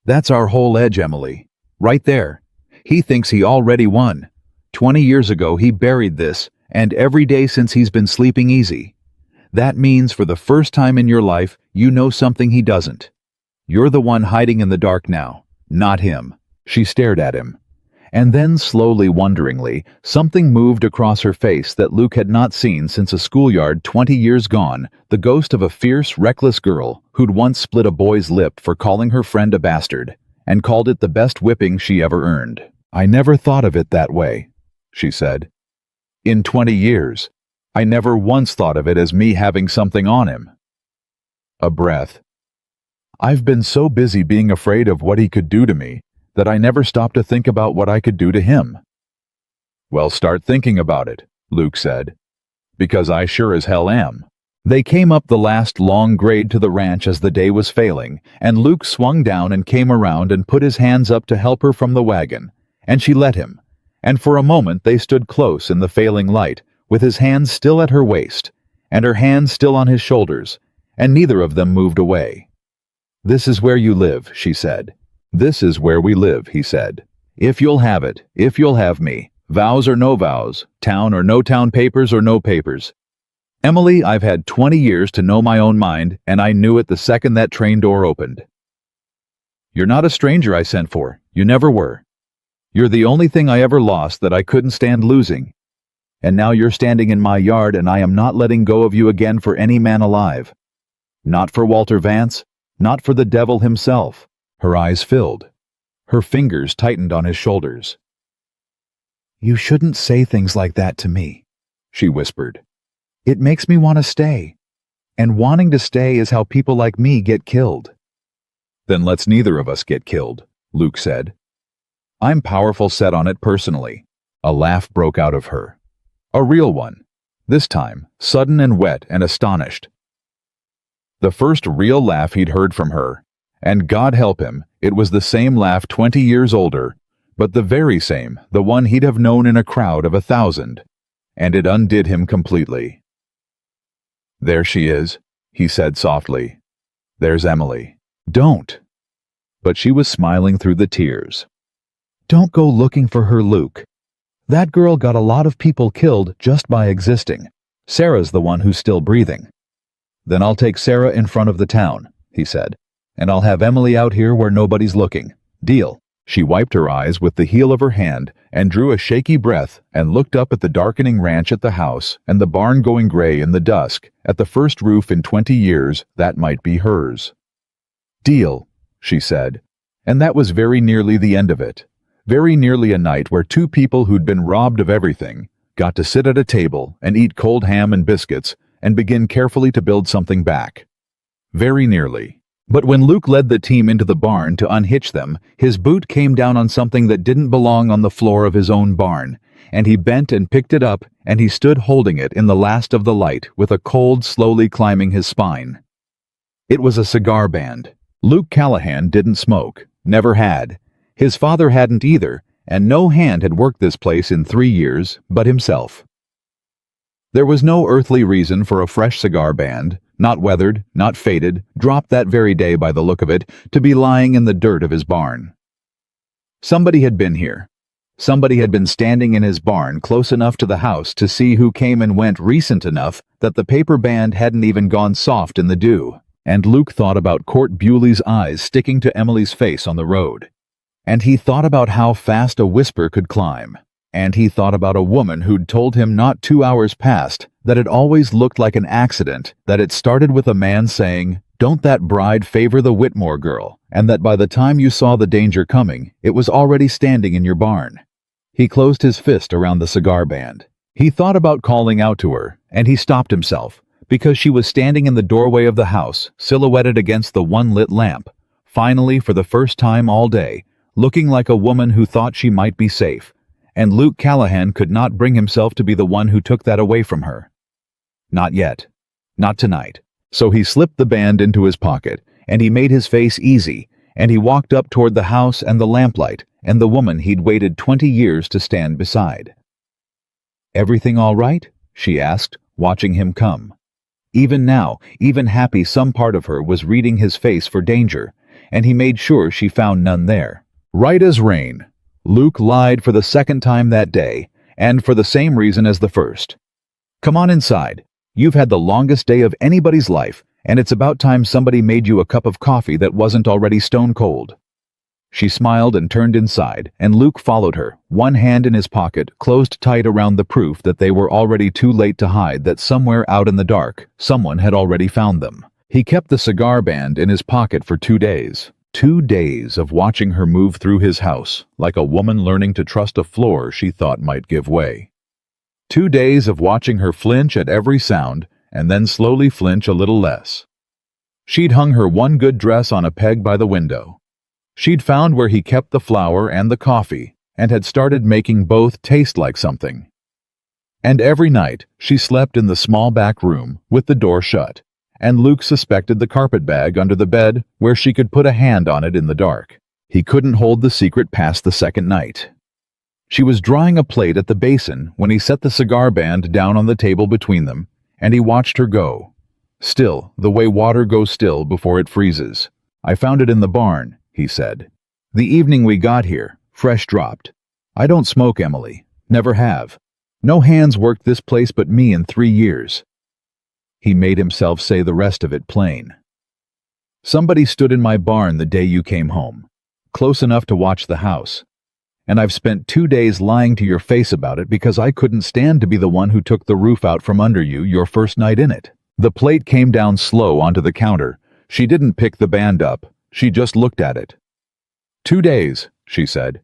That's our whole edge, Emily. Right there. He thinks he already won. 20 years ago he buried this, and every day since he's been sleeping easy. That means for the first time in your life, you know something he doesn't. You're the one hiding in the dark now, not him. She stared at him. And then, slowly, wonderingly, something moved across her face that Luke had not seen since a schoolyard 20 years gone, the ghost of a fierce, reckless girl who'd once split a boy's lip for calling her friend a bastard, and called it the best whipping she ever earned. I never thought of it that way, she said. In 20 years, I never once thought of it as me having something on him. A breath. I've been so busy being afraid of what he could do to me that I never stopped to think about what I could do to him. Well, start thinking about it, Luke said. Because I sure as hell am. They came up the last long grade to the ranch as the day was failing, and Luke swung down and came around and put his hands up to help her from the wagon, and she let him, and for a moment they stood close in the failing light, with his hands still at her waist, and her hands still on his shoulders, and neither of them moved away. This is where you live, she said. This is where we live, he said. If you'll have it, if you'll have me, vows or no vows, town or no town, papers or no papers. Emily, I've had 20 years to know my own mind, and I knew it the second that train door opened. You're not a stranger I sent for. You never were. You're the only thing I ever lost that I couldn't stand losing. And now you're standing in my yard, and I am not letting go of you again for any man alive. Not for Walter Vance, not for the devil himself. Her eyes filled. Her fingers tightened on his shoulders. You shouldn't say things like that to me, she whispered. It makes me want to stay. And wanting to stay is how people like me get killed. Then let's neither of us get killed, Luke said. I'm powerful set on it personally. A laugh broke out of her. A real one. This time, sudden and wet and astonished. The first real laugh he'd heard from her. And God help him, it was the same laugh 20 years older, but the very same, the one he'd have known in a crowd of 1,000. And it undid him completely. There she is, he said softly. There's Emily. Don't. But she was smiling through the tears. Don't go looking for her, Luke. That girl got a lot of people killed just by existing. Sarah's the one who's still breathing. Then I'll take Sarah in front of the town, he said. And I'll have Emily out here where nobody's looking. Deal. She wiped her eyes with the heel of her hand and drew a shaky breath and looked up at the darkening ranch at the house and the barn going gray in the dusk, at the first roof in 20 years that might be hers. Deal, she said. And that was very nearly the end of it. Very nearly a night where two people who'd been robbed of everything got to sit at a table and eat cold ham and biscuits and begin carefully to build something back. Very nearly. But when Luke led the team into the barn to unhitch them, his boot came down on something that didn't belong on the floor of his own barn, and he bent and picked it up, and he stood holding it in the last of the light with a cold slowly climbing his spine. It was a cigar band. Luke Callahan didn't smoke, never had. His father hadn't either, and no hand had worked this place in 3 years but himself. There was no earthly reason for a fresh cigar band, not weathered, not faded, dropped that very day by the look of it, to be lying in the dirt of his barn. Somebody had been here. Somebody had been standing in his barn close enough to the house to see who came and went recent enough that the paper band hadn't even gone soft in the dew. And Luke thought about Court Bewley's eyes sticking to Emily's face on the road. And he thought about how fast a whisper could climb. And he thought about a woman who'd told him not 2 hours past that it always looked like an accident, that it started with a man saying, "Don't that bride favor the Whitmore girl?" and that by the time you saw the danger coming, it was already standing in your barn. He closed his fist around the cigar band. He thought about calling out to her, and he stopped himself, because she was standing in the doorway of the house, silhouetted against the one-lit lamp, finally for the first time all day, looking like a woman who thought she might be safe, and Luke Callahan could not bring himself to be the one who took that away from her. Not yet. Not tonight. So he slipped the band into his pocket, and he made his face easy, and he walked up toward the house and the lamplight, and the woman he'd waited 20 years to stand beside. "Everything all right?" she asked, watching him come. Even now, even happy, some part of her was reading his face for danger, and he made sure she found none there. Right as rain. Luke lied for the second time that day, and for the same reason as the first. "Come on inside. You've had the longest day of anybody's life, and it's about time somebody made you a cup of coffee that wasn't already stone cold." She smiled and turned inside, and Luke followed her, one hand in his pocket, closed tight around the proof that they were already too late to hide, that somewhere out in the dark, someone had already found them. He kept the cigar band in his pocket for 2 days. 2 days of watching her move through his house, like a woman learning to trust a floor she thought might give way. 2 days of watching her flinch at every sound, and then slowly flinch a little less. She'd hung her one good dress on a peg by the window. She'd found where he kept the flour and the coffee, and had started making both taste like something. And every night, she slept in the small back room, with the door shut, and Luke suspected the carpet bag under the bed, where she could put a hand on it in the dark. He couldn't hold the secret past the second night. She was drying a plate at the basin when he set the cigar band down on the table between them, and he watched her go. Still, the way water goes still before it freezes. "I found it in the barn," he said. "The evening we got here, fresh dropped. I don't smoke, Emily. Never have. No hands worked this place but me in 3 years. He made himself say the rest of it plain. "Somebody stood in my barn the day you came home, close enough to watch the house. And I've spent 2 days lying to your face about it because I couldn't stand to be the one who took the roof out from under you your first night in it." The plate came down slow onto the counter. She didn't pick the band up. She just looked at it. 2 days, she said.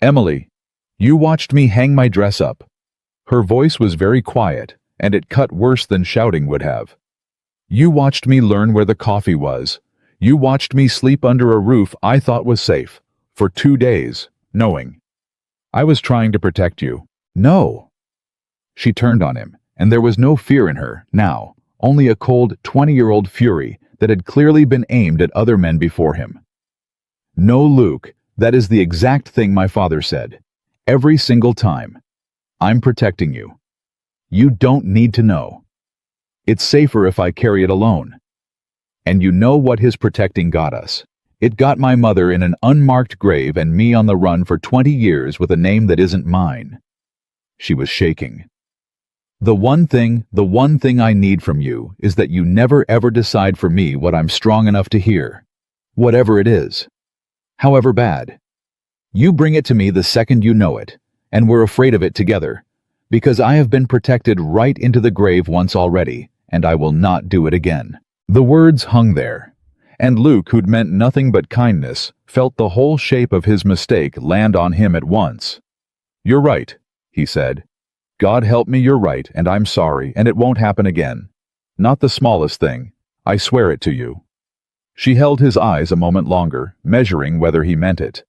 "Emily, you watched me hang my dress up." Her voice was very quiet, and it cut worse than shouting would have. "You watched me learn where the coffee was. You watched me sleep under a roof I thought was safe. For 2 days, knowing. I was trying to protect you." "No." She turned on him, and there was no fear in her, now, only a cold 20-year-old fury that had clearly been aimed at other men before him. "No, Luke, that is the exact thing my father said. Every single time. I'm protecting you. You don't need to know. It's safer if I carry it alone. And you know what his protecting got us. It got my mother in an unmarked grave and me on the run for 20 years with a name that isn't mine." She was shaking. The one thing I need from you is that you never ever decide for me what I'm strong enough to hear. Whatever it is. However bad. You bring it to me the second you know it, and we're afraid of it together, because I have been protected right into the grave once already, and I will not do it again." The words hung there, and Luke, who'd meant nothing but kindness, felt the whole shape of his mistake land on him at once. "You're right," he said. "God help me, you're right, and I'm sorry, and it won't happen again. Not the smallest thing. I swear it to you." She held his eyes a moment longer, measuring whether he meant it.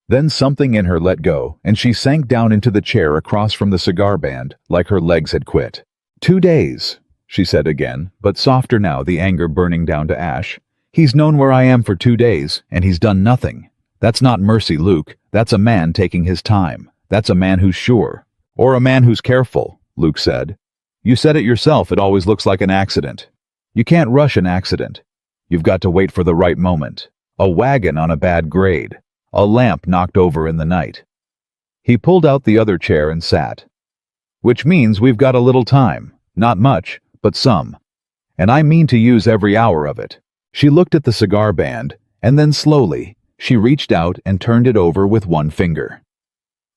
Then something in her let go, and she sank down into the chair across from the cigar band, like her legs had quit. 2 days, she said again, but softer now, the anger burning down to ash. "He's known where I am for 2 days, and he's done nothing. That's not mercy, Luke. That's a man taking his time. That's a man who's sure. Or a man who's careful," Luke said. "You said it yourself, it always looks like an accident. You can't rush an accident. You've got to wait for the right moment. A wagon on a bad grade. A lamp knocked over in the night." He pulled out the other chair and sat. "Which means we've got a little time. Not much, but some. And I mean to use every hour of it." She looked at the cigar band, and then slowly, she reached out and turned it over with one finger.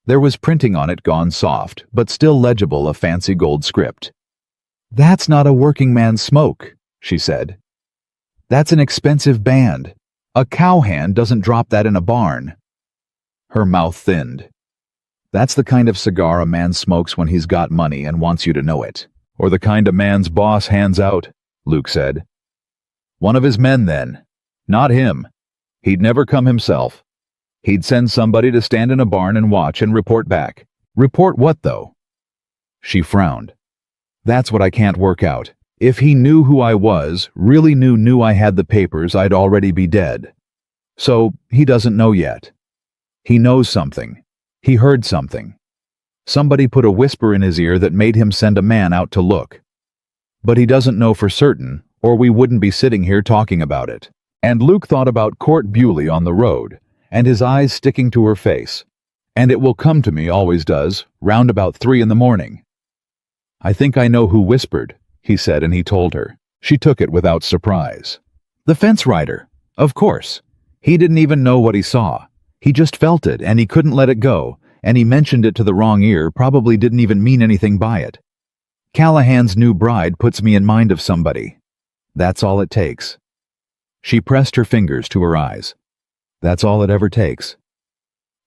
There was printing on it gone soft, but still legible, a fancy gold script. "That's not a working man's smoke," she said. "That's an expensive band. A cowhand doesn't drop that in a barn." Her mouth thinned. "That's the kind of cigar a man smokes when he's got money and wants you to know it. Or the kind a man's boss hands out," Luke said. "One of his men, then. Not him. He'd never come himself. He'd send somebody to stand in a barn and watch and report back." "Report what, though?" She frowned. "That's what I can't work out. If he knew who I was, really knew I had the papers, I'd already be dead. So, he doesn't know yet. He knows something. He heard something. Somebody put a whisper in his ear that made him send a man out to look. But he doesn't know for certain, or we wouldn't be sitting here talking about it." And Luke thought about Court Bewley on the road, and his eyes sticking to her face. "And it will come to me, always does, round about 3 in the morning. "I think I know who whispered," he said, and he told her. She took it without surprise. "The fence rider. Of course. He didn't even know what he saw. He just felt it, and he couldn't let it go, and he mentioned it to the wrong ear, probably didn't even mean anything by it. Callahan's new bride puts me in mind of somebody. That's all it takes." She pressed her fingers to her eyes. "That's all it ever takes.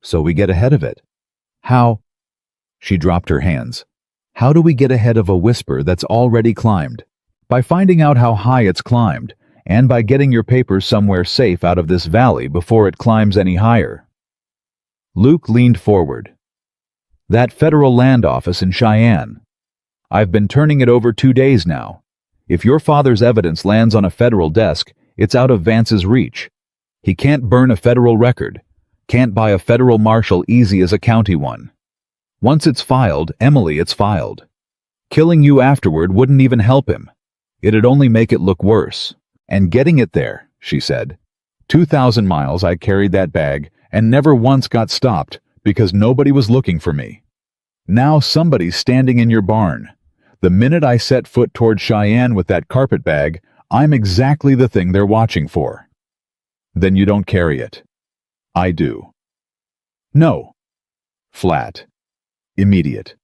So we get ahead of it. How?" She dropped her hands. "How do we get ahead of a whisper that's already climbed? By finding out how high it's climbed, and by getting your papers somewhere safe out of this valley before it climbs any higher." Luke leaned forward. "That federal land office in Cheyenne. I've been turning it over 2 days now. If your father's evidence lands on a federal desk, it's out of Vance's reach. He can't burn a federal record, can't buy a federal marshal easy as a county one. Once it's filed, Emily, it's filed. Killing you afterward wouldn't even help him. It'd only make it look worse. And getting it there," she said. 2,000 miles I carried that bag and never once got stopped because nobody was looking for me. Now somebody's standing in your barn. The minute I set foot toward Cheyenne with that carpet bag, I'm exactly the thing they're watching for." "Then you don't carry it." "I do." "No." Flat. Immediate.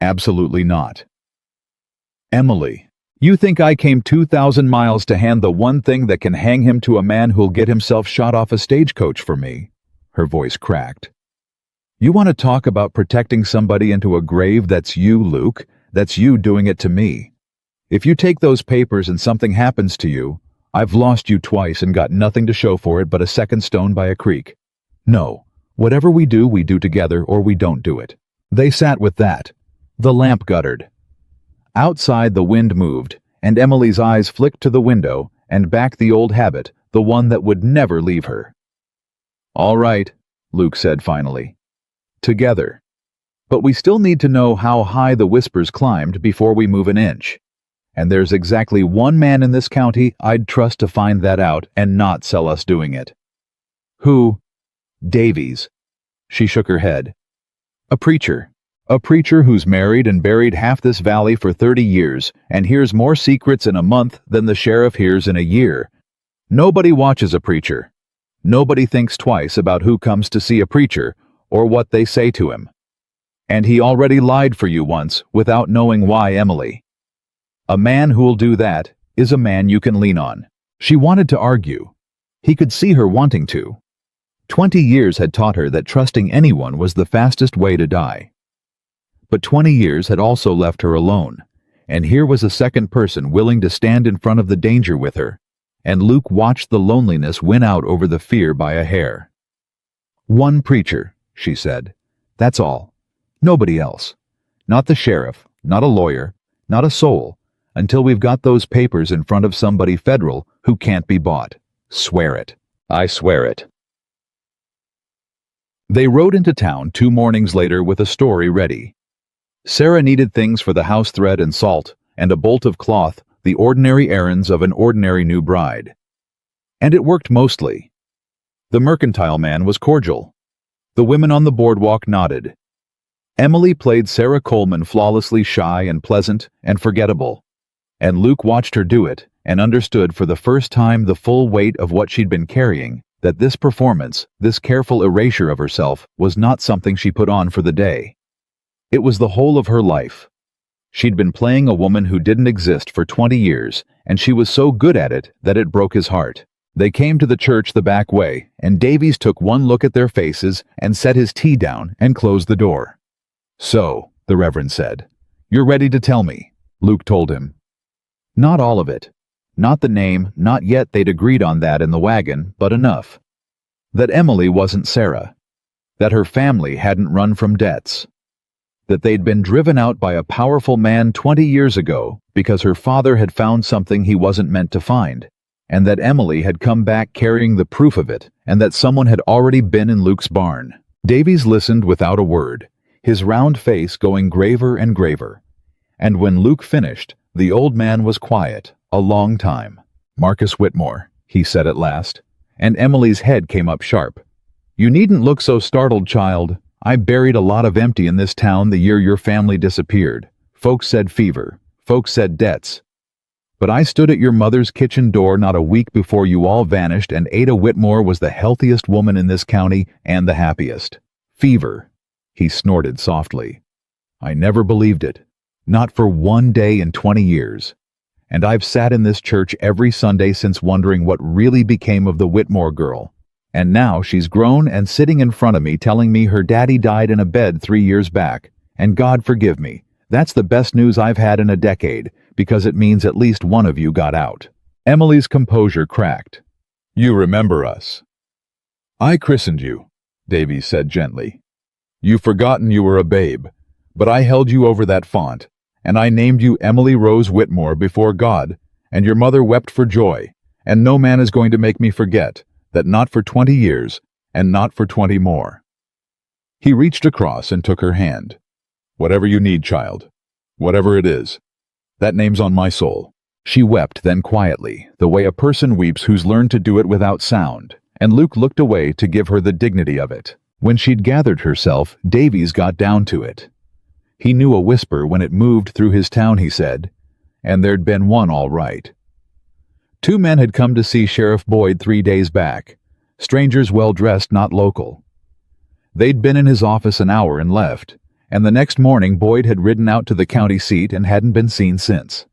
"Absolutely not." "Emily, you think I came 2,000 miles to hand the one thing that can hang him to a man who'll get himself shot off a stagecoach for me?" Her voice cracked. "You want to talk about protecting somebody into a grave? That's you, Luke. That's you doing it to me. If you take those papers and something happens to you, I've lost you twice and got nothing to show for it but a second stone by a creek. No, whatever we do together or we don't do it." They sat with that. The lamp guttered. Outside the wind moved, and Emily's eyes flicked to the window and back the old habit, the one that would never leave her. "All right," Luke said finally. "Together. But we still need to know how high the whispers climbed before we move an inch. And there's exactly one man in this county I'd trust to find that out and not sell us doing it." "Who?" "Davies." She shook her head. "A preacher. A preacher who's married and buried half this valley for 30 years and hears more secrets in a month than the sheriff hears in a year. Nobody watches a preacher. Nobody thinks twice about who comes to see a preacher or what they say to him. And he already lied for you once without knowing why, Emily. A man who'll do that is a man you can lean on." She wanted to argue. He could see her wanting to. 20 years had taught her that trusting anyone was the fastest way to die. But 20 years had also left her alone, and here was a second person willing to stand in front of the danger with her, and Luke watched the loneliness win out over the fear by a hair. "One preacher," she said. "That's all. Nobody else. Not the sheriff, not a lawyer, not a soul, until we've got those papers in front of somebody federal who can't be bought. Swear it." "I swear it." They rode into town 2 mornings later with a story ready. Sarah needed things for the house thread and salt, and a bolt of cloth, the ordinary errands of an ordinary new bride. And it worked mostly. The mercantile man was cordial. The women on the boardwalk nodded. Emily played Sarah Coleman flawlessly shy and pleasant and forgettable. And Luke watched her do it and understood for the first time the full weight of what she'd been carrying that this performance, this careful erasure of herself, was not something she put on for the day. It was the whole of her life. She'd been playing a woman who didn't exist for 20 years, and she was so good at it that it broke his heart. They came to the church the back way, and Davies took one look at their faces and set his tea down and closed the door. "So," the Reverend said, "you're ready to tell me," Luke told him. Not all of it. Not the name, not yet, they'd agreed on that in the wagon, but enough. That Emily wasn't Sarah. That her family hadn't run from debts. That they'd been driven out by a powerful man 20 years ago because her father had found something he wasn't meant to find, and that Emily had come back carrying the proof of it, and that someone had already been in Luke's barn. Davies listened without a word, his round face going graver and graver. And when Luke finished, the old man was quiet, a long time. "Marcus Whitmore," he said at last, and Emily's head came up sharp. "You needn't look so startled, child. I buried a lot of empty in this town the year your family disappeared. Folks said fever. Folks said debts. But I stood at your mother's kitchen door not a week before you all vanished, and Ada Whitmore was the healthiest woman in this county and the happiest. Fever." He snorted softly. "I never believed it. Not for one day in 20 years. And I've sat in this church every Sunday since wondering what really became of the Whitmore girl. And now she's grown and sitting in front of me telling me her daddy died in a bed 3 years back. And God forgive me, that's the best news I've had in a decade, because it means at least one of you got out." Emily's composure cracked. "You remember us." "I christened you," Davies said gently. "You've forgotten you were a babe, but I held you over that font, and I named you Emily Rose Whitmore before God, and your mother wept for joy, and no man is going to make me forget that, not for 20 years, and not for 20 more." He reached across and took her hand. "Whatever you need, child. Whatever it is. That name's on my soul." She wept then quietly, the way a person weeps who's learned to do it without sound, and Luke looked away to give her the dignity of it. When she'd gathered herself, Davies got down to it. He knew a whisper when it moved through his town, he said, and there'd been one all right. 2 men had come to see Sheriff Boyd 3 days back, strangers well-dressed, not local. They'd been in his office an hour and left, and the next morning Boyd had ridden out to the county seat and hadn't been seen since.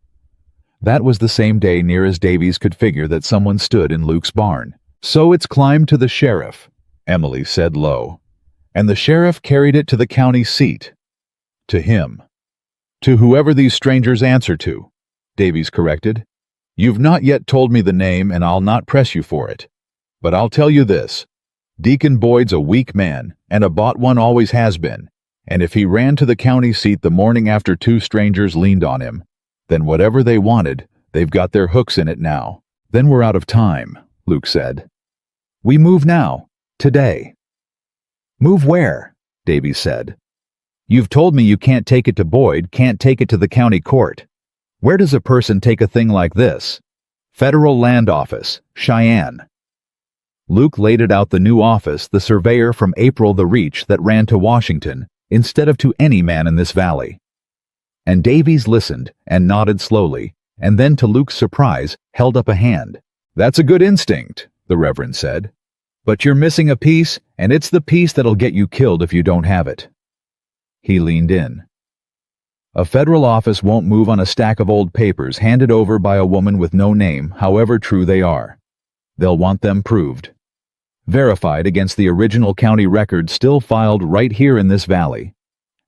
That was the same day, near as Davies could figure, that someone stood in Luke's barn. "So it's climbed to the sheriff," Emily said low, "and the sheriff carried it to the county seat. To him. To whoever these strangers answer to," Davies corrected. "You've not yet told me the name, and I'll not press you for it. But I'll tell you this. Deacon Boyd's a weak man, and a bought one always has been, and if he ran to the county seat the morning after 2 strangers leaned on him, then whatever they wanted, they've got their hooks in it now." "Then we're out of time," Luke said. "We move now. Today." "Move where?" Davies said. "You've told me you can't take it to Boyd, can't take it to the county court. Where does a person take a thing like this? Federal Land Office, Cheyenne." Luke laid it out, the new office, the surveyor from April, the reach that ran to Washington, instead of to any man in this valley. And Davies listened and nodded slowly, and then, to Luke's surprise, held up a hand. "That's a good instinct," the Reverend said. "But you're missing a piece, and it's the piece that'll get you killed if you don't have it." He leaned in. "A federal office won't move on a stack of old papers handed over by a woman with no name, however true they are. They'll want them proved. Verified against the original county records still filed right here in this valley.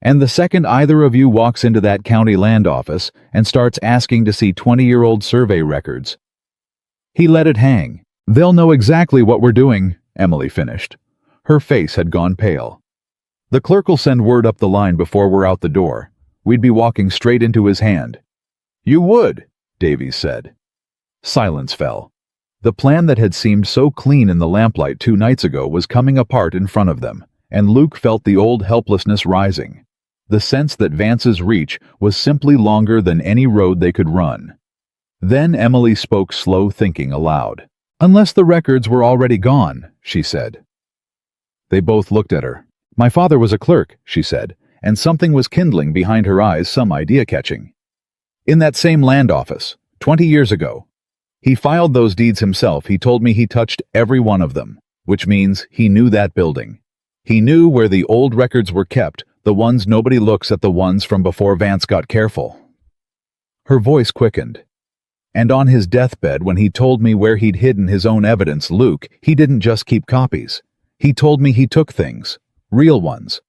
And the second either of you walks into that county land office and starts asking to see 20-year-old survey records." He let it hang. "They'll know exactly what we're doing," Emily finished. Her face had gone pale. "The clerk'll send word up the line before we're out the door. We'd be walking straight into his hand." "You would," Davies said. Silence fell. The plan that had seemed so clean in the lamplight 2 nights ago was coming apart in front of them, and Luke felt the old helplessness rising. The sense that Vance's reach was simply longer than any road they could run. Then Emily spoke, slow, thinking aloud. "Unless the records were already gone," she said. They both looked at her. "My father was a clerk," she said, and something was kindling behind her eyes, some idea catching. "In that same land office, 20 years ago. He filed those deeds himself. He told me he touched every one of them. which means he knew that building. He knew where the old records were kept, the ones nobody looks at, the ones from before Vance got careful. Her voice quickened. And on his deathbed, when he told me where he'd hidden his own evidence, Luke, he didn't just keep copies. He told me he took things, real ones,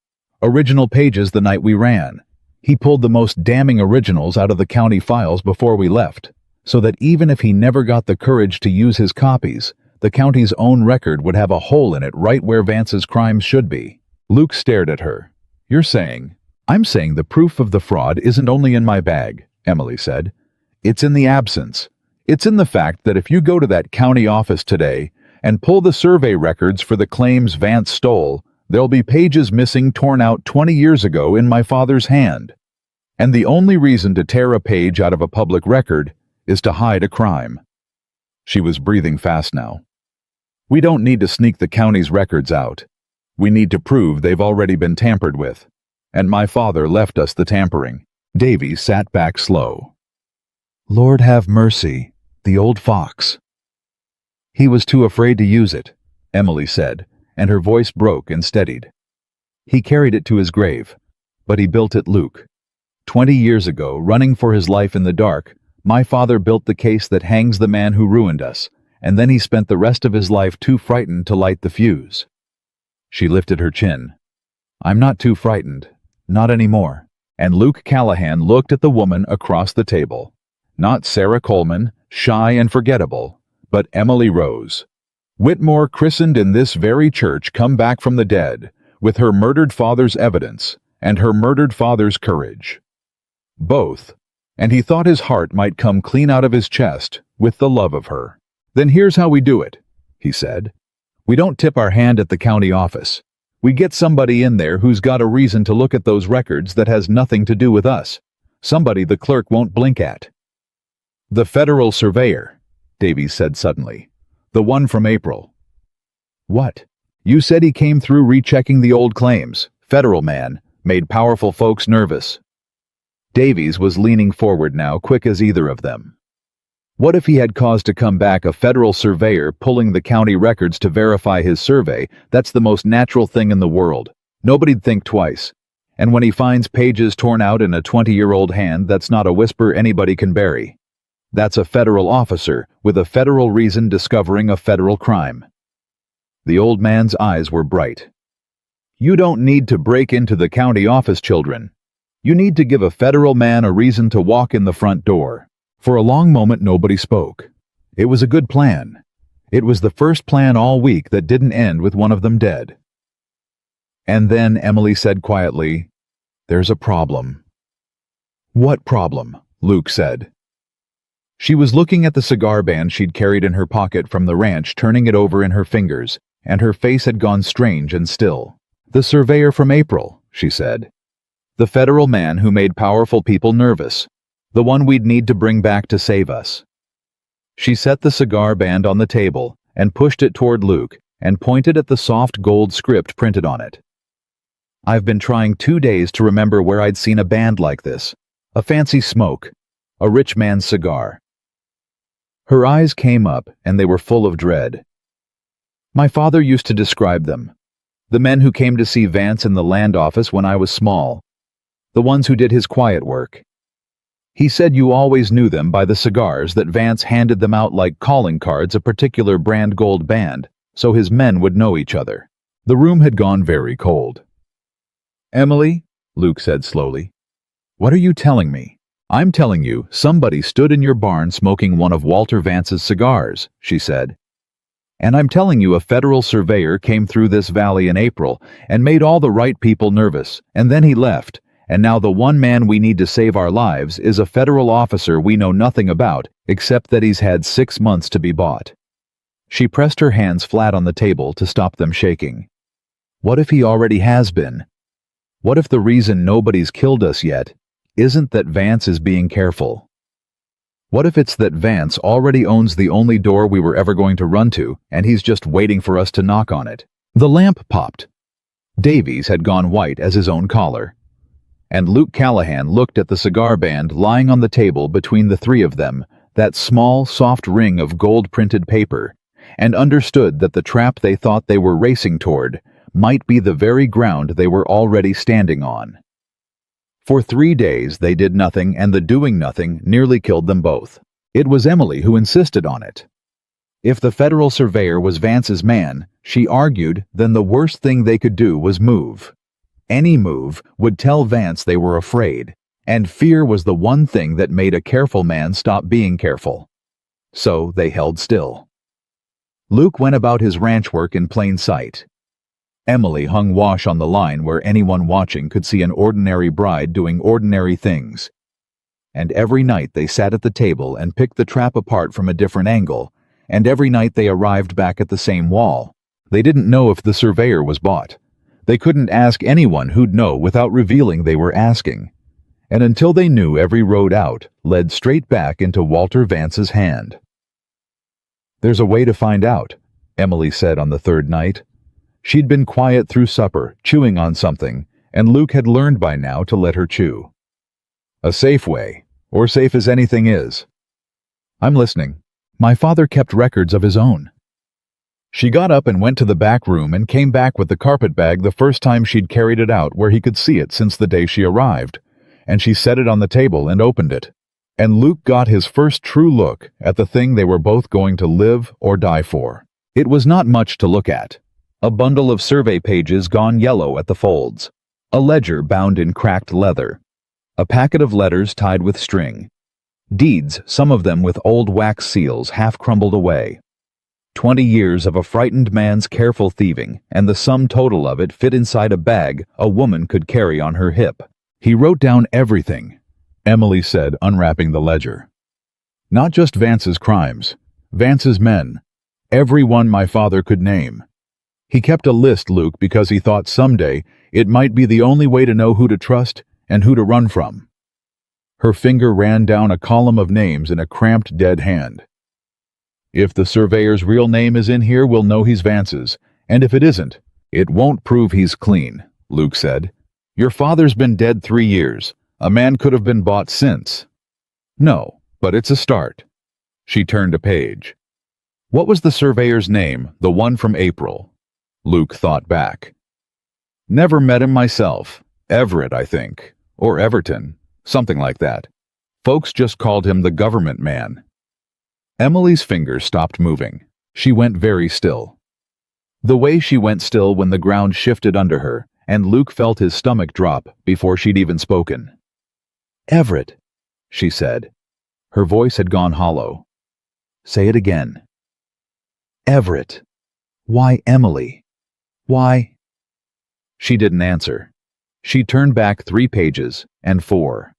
original pages the night we ran. He pulled the most damning originals out of the county files before we left, so that even if he never got the courage to use his copies, the county's own record would have a hole in it right where Vance's crimes should be. Luke stared at her. "You're saying?" "I'm saying the proof of the fraud isn't only in my bag," Emily said. "It's in the absence. It's in the fact that if you go to that county office today and pull the survey records for the claims Vance stole, there'll be pages missing torn out 20 years ago in my father's hand. And the only reason to tear a page out of a public record is to hide a crime." She was breathing fast now. "We don't need to sneak the county's records out. We need to prove they've already been tampered with. And my father left us the tampering." Davy sat back slow. "Lord have mercy, the old fox." "He was too afraid to use it," Emily said, and her voice broke and steadied. "He carried it to his grave, but he built it, Luke. 20 years ago, running for his life in the dark, my father built the case that hangs the man who ruined us, and then he spent the rest of his life too frightened to light the fuse." She lifted her chin. "I'm not too frightened, not anymore." And Luke Callahan looked at the woman across the table. Not Sarah Coleman, shy and forgettable, but Emily Rose. Whitmore, christened in this very church, come back from the dead, with her murdered father's evidence and her murdered father's courage. Both, and he thought his heart might come clean out of his chest with the love of her. "Then here's how we do it," he said. "We don't tip our hand at the county office. We get somebody in there who's got a reason to look at those records that has nothing to do with us. Somebody the clerk won't blink at." "The federal surveyor," Davies said suddenly. "The one from April." "What? You said he came through rechecking the old claims. Federal man, made powerful folks nervous." Davies was leaning forward now, quick as either of them. What if he had cause to come back, a federal surveyor pulling the county records to verify his survey? That's the most natural thing in the world. Nobody'd think twice. And when he finds pages torn out in a 20-year-old hand, that's not a whisper anybody can bury. That's a federal officer with a federal reason discovering a federal crime. The old man's eyes were bright. "You don't need to break into the county office, children. You need to give a federal man a reason to walk in the front door." For a long moment nobody spoke. It was a good plan. It was the first plan all week that didn't end with one of them dead. And then Emily said quietly, "There's a problem." "What problem?" Luke said. She was looking at the cigar band she'd carried in her pocket from the ranch, turning it over in her fingers, and her face had gone strange and still. "The surveyor from April," she said. "The federal man who made powerful people nervous. The one we'd need to bring back to save us." She set the cigar band on the table and pushed it toward Luke and pointed at the soft gold script printed on it. "I've been trying 2 days to remember where I'd seen a band like this. A fancy smoke. A rich man's cigar." Her eyes came up and they were full of dread. "My father used to describe them. The men who came to see Vance in the land office when I was small. The ones who did his quiet work. He said you always knew them by the cigars, that Vance handed them out like calling cards, a particular brand gold band, so his men would know each other." The room had gone very cold. "Emily," Luke said slowly, "what are you telling me?" "I'm telling you, somebody stood in your barn smoking one of Walter Vance's cigars," she said. "And I'm telling you a federal surveyor came through this valley in April and made all the right people nervous, and then he left. And now the one man we need to save our lives is a federal officer we know nothing about, except that he's had 6 months to be bought." She pressed her hands flat on the table to stop them shaking. "What if he already has been? What if the reason nobody's killed us yet isn't that Vance is being careful? What if it's that Vance already owns the only door we were ever going to run to, and he's just waiting for us to knock on it?" The lamp popped. Davies had gone white as his own collar. And Luke Callahan looked at the cigar band lying on the table between the three of them, that small, soft ring of gold-printed paper, and understood that the trap they thought they were racing toward might be the very ground they were already standing on. For 3 days they did nothing, and the doing nothing nearly killed them both. It was Emily who insisted on it. If the federal surveyor was Vance's man, she argued, then the worst thing they could do was move. Any move would tell Vance they were afraid, and fear was the one thing that made a careful man stop being careful. So they held still. Luke went about his ranch work in plain sight. Emily hung wash on the line where anyone watching could see an ordinary bride doing ordinary things. And every night they sat at the table and picked the trap apart from a different angle, and every night they arrived back at the same wall. They didn't know if the surveyor was bought. They couldn't ask anyone who'd know without revealing they were asking. And until they knew, every road out led straight back into Walter Vance's hand. "There's a way to find out," Emily said on the third night. She'd been quiet through supper, chewing on something, and Luke had learned by now to let her chew. "A safe way, or safe as anything is." "I'm listening. My father kept records of his own." She got up and went to the back room and came back with the carpet bag the first time she'd carried it out where he could see it since the day she arrived, and she set it on the table and opened it. And Luke got his first true look at the thing they were both going to live or die for. It was not much to look at. A bundle of survey pages gone yellow at the folds. A ledger bound in cracked leather. A packet of letters tied with string. Deeds, some of them with old wax seals half crumbled away. 20 years of a frightened man's careful thieving, and the sum total of it fit inside a bag a woman could carry on her hip. "He wrote down everything," Emily said, unwrapping the ledger. "Not just Vance's crimes, Vance's men, every one my father could name. He kept a list, Luke, because he thought someday it might be the only way to know who to trust and who to run from." Her finger ran down a column of names in a cramped, dead hand. "If the surveyor's real name is in here, we'll know he's Vance's, and if it isn't, it won't prove he's clean," Luke said. "Your father's been dead 3 years. A man could have been bought since." "No, but it's a start." She turned a page. "What was the surveyor's name, the one from April?" Luke thought back. "Never met him myself. Everett, I think. Or Everton. Something like that. Folks just called him the government man." Emily's fingers stopped moving. She went very still. The way she went still when the ground shifted under her, and Luke felt his stomach drop before she'd even spoken. "Everett," she said. Her voice had gone hollow. "Say it again." "Everett. Why Emily? Why?" She didn't answer. She turned back 3 pages, and 4.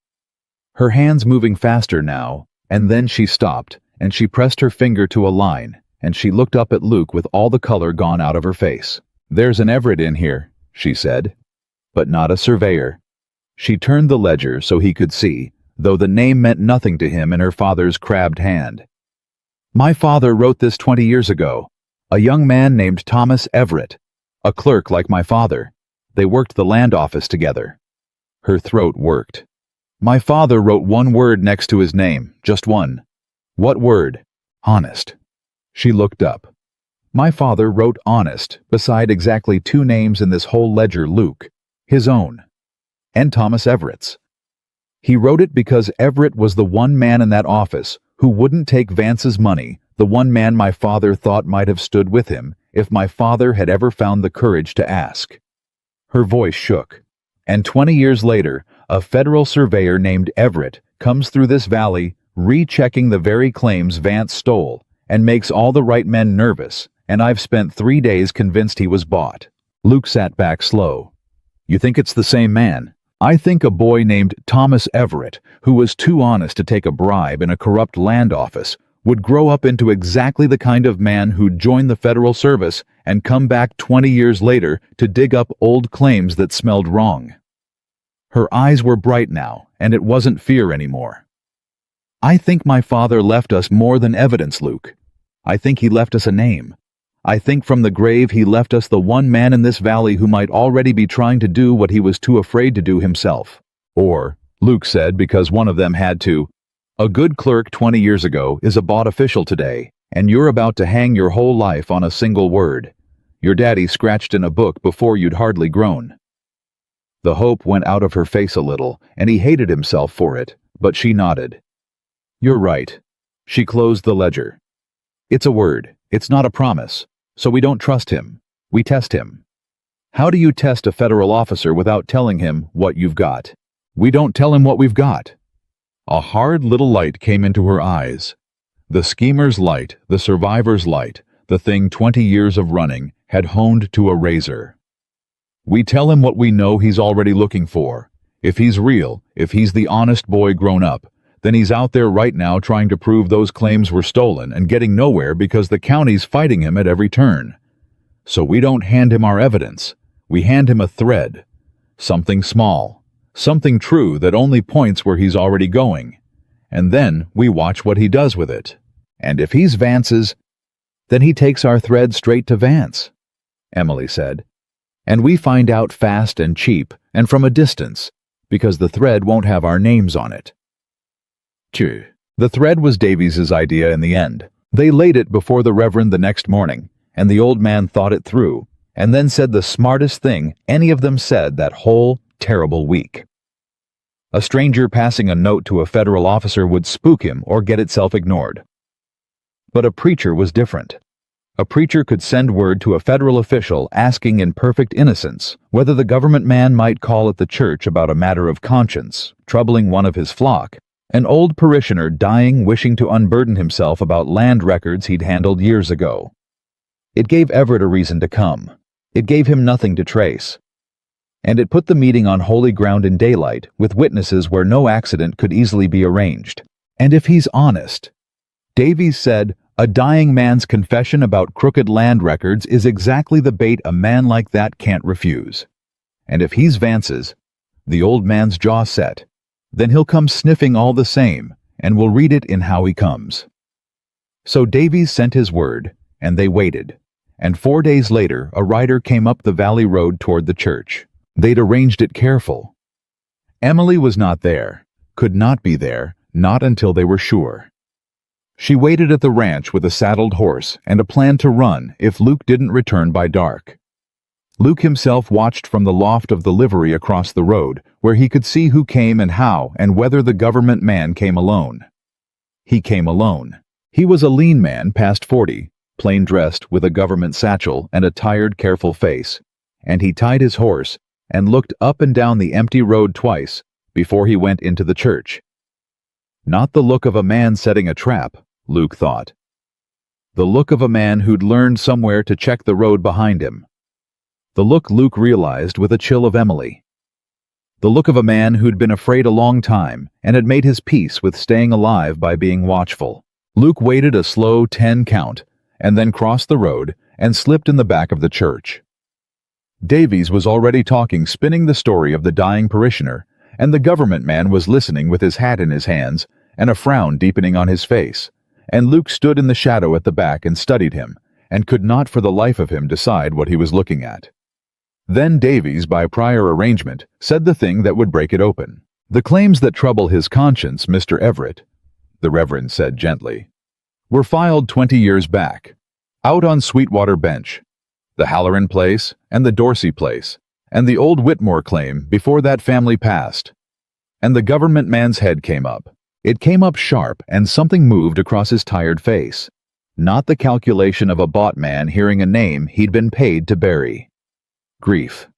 Her hands moving faster now, and then she stopped, and she pressed her finger to a line, and she looked up at Luke with all the color gone out of her face. "There's an Everett in here," she said. "But not a surveyor." She turned the ledger so he could see, though the name meant nothing to him in her father's crabbed hand. "My father wrote this 20 years ago. A young man named Thomas Everett. A clerk like my father. They worked the land office together." Her throat worked. "My father wrote one word next to his name, just one." "What word?" "Honest." She looked up. "My father wrote honest beside exactly 2 names in this whole ledger, Luke. His own. And Thomas Everett's. He wrote it because Everett was the one man in that office who wouldn't take Vance's money, the one man my father thought might have stood with him if my father had ever found the courage to ask." Her voice shook. "And 20 years later, a federal surveyor named Everett comes through this valley, rechecking the very claims Vance stole, and makes all the right men nervous, and I've spent 3 days convinced he was bought." Luke sat back slow. "You think it's the same man?" "I think a boy named Thomas Everett, who was too honest to take a bribe in a corrupt land office, would grow up into exactly the kind of man who'd join the federal service and come back 20 years later to dig up old claims that smelled wrong." Her eyes were bright now, and it wasn't fear anymore. "I think my father left us more than evidence, Luke. I think he left us a name. I think from the grave he left us the one man in this valley who might already be trying to do what he was too afraid to do himself. Or," Luke said because one of them had to, "a good clerk 20 years ago is a bought official today, And you're about to hang your whole life on a single word. Your daddy scratched in a book before you'd hardly grown. The hope went out of her face a little, and he hated himself for it, but she nodded. You're right. She closed the ledger. It's a word. It's not a promise. So we don't trust him. We test him. How do you test a federal officer without telling him what you've got? We don't tell him what we've got. A hard little light came into her eyes. The schemer's light, the survivor's light, the thing 20 years of running had honed to a razor. We tell him what we know he's already looking for. If he's real, if he's the honest boy grown up, then he's out there right now trying to prove those claims were stolen and getting nowhere because the county's fighting him at every turn. So we don't hand him our evidence. We hand him a thread. Something small. Something true that only points where he's already going. And then we watch what he does with it. And if he's Vance's, then he takes our thread straight to Vance, Emily said. And we find out fast and cheap and from a distance, because the thread won't have our names on it. Phew. The thread was Davies's idea in the end. They laid it before the Reverend the next morning, and the old man thought it through, and then said the smartest thing any of them said that whole terrible week. A stranger passing a note to a federal officer would spook him or get itself ignored. But a preacher was different. A preacher could send word to a federal official asking in perfect innocence whether the government man might call at the church about a matter of conscience, troubling one of his flock, an old parishioner dying wishing to unburden himself about land records he'd handled years ago. It gave Everett a reason to come. It gave him nothing to trace. And it put the meeting on holy ground in daylight, with witnesses where no accident could easily be arranged. And if he's honest, Davies said, a dying man's confession about crooked land records is exactly the bait a man like that can't refuse. And if he's Vance's, the old man's jaw set, then he'll come sniffing all the same, and we'll read it in how he comes. So Davies sent his word, and they waited. And 4 days later, a rider came up the valley road toward the church. They'd arranged it careful. Emily was not there, could not be there, not until they were sure. She waited at the ranch with a saddled horse and a plan to run if Luke didn't return by dark. Luke himself watched from the loft of the livery across the road, where he could see who came and how and whether the government man came alone. He came alone. He was a lean man past 40, plain dressed with a government satchel and a tired, careful face, and he tied his horse and looked up and down the empty road twice before he went into the church. Not the look of a man setting a trap, Luke thought. The look of a man who'd learned somewhere to check the road behind him. The look Luke realized with a chill of Emily. The look of a man who'd been afraid a long time and had made his peace with staying alive by being watchful. Luke waited a slow 10 count and then crossed the road and slipped in the back of the church. Davies was already talking, spinning the story of the dying parishioner, and the government man was listening with his hat in his hands and a frown deepening on his face, and Luke stood in the shadow at the back and studied him, and could not for the life of him decide what he was looking at. Then Davies, by prior arrangement, said the thing that would break it open. The claims that trouble his conscience, Mr. Everett, the Reverend said gently, were filed 20 years back, out on Sweetwater Bench, the Halloran place and the Dorsey place, and the old Whitmore claim before that family passed. And the government man's head came up. It came up sharp, and something moved across his tired face. Not the calculation of a bought man hearing a name he'd been paid to bury. Grief.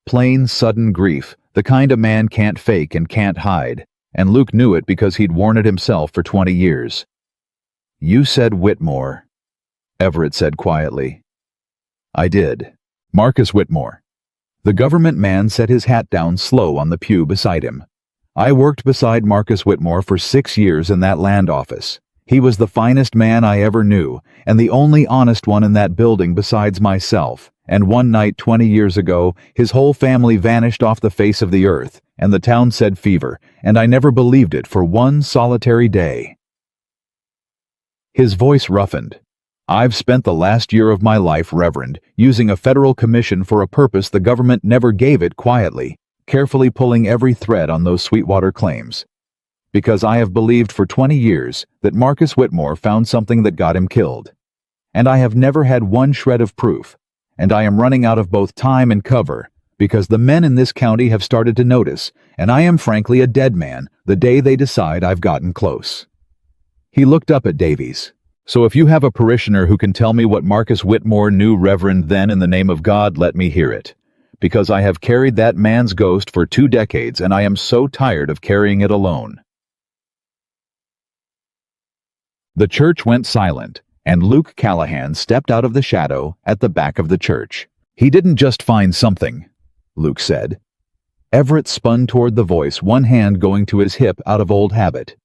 Plain, sudden grief, the kind a man can't fake and can't hide, and Luke knew it because he'd worn it himself for 20 years. You said Whitmore, Everett said quietly. I did. Marcus Whitmore. The government man set his hat down slow on the pew beside him. I worked beside Marcus Whitmore for 6 years in that land office. He was the finest man I ever knew, and the only honest one in that building besides myself. And one night 20 years ago, his whole family vanished off the face of the earth, and the town said fever, and I never believed it for one solitary day. His voice roughened. I've spent the last year of my life, Reverend, using a federal commission for a purpose the government never gave it quietly, carefully pulling every thread on those Sweetwater claims. Because I have believed for 20 years that Marcus Whitmore found something that got him killed. And I have never had one shred of proof, and I am running out of both time and cover, because the men in this county have started to notice, and I am frankly a dead man the day they decide I've gotten close." He looked up at Davies. "So if you have a parishioner who can tell me what Marcus Whitmore knew, Reverend, then in the name of God, let me hear it. Because I have carried that man's ghost for 2 decades, and I am so tired of carrying it alone." The church went silent, and Luke Callahan stepped out of the shadow at the back of the church. "He didn't just find something," Luke said. Everett spun toward the voice, one hand going to his hip out of old habit.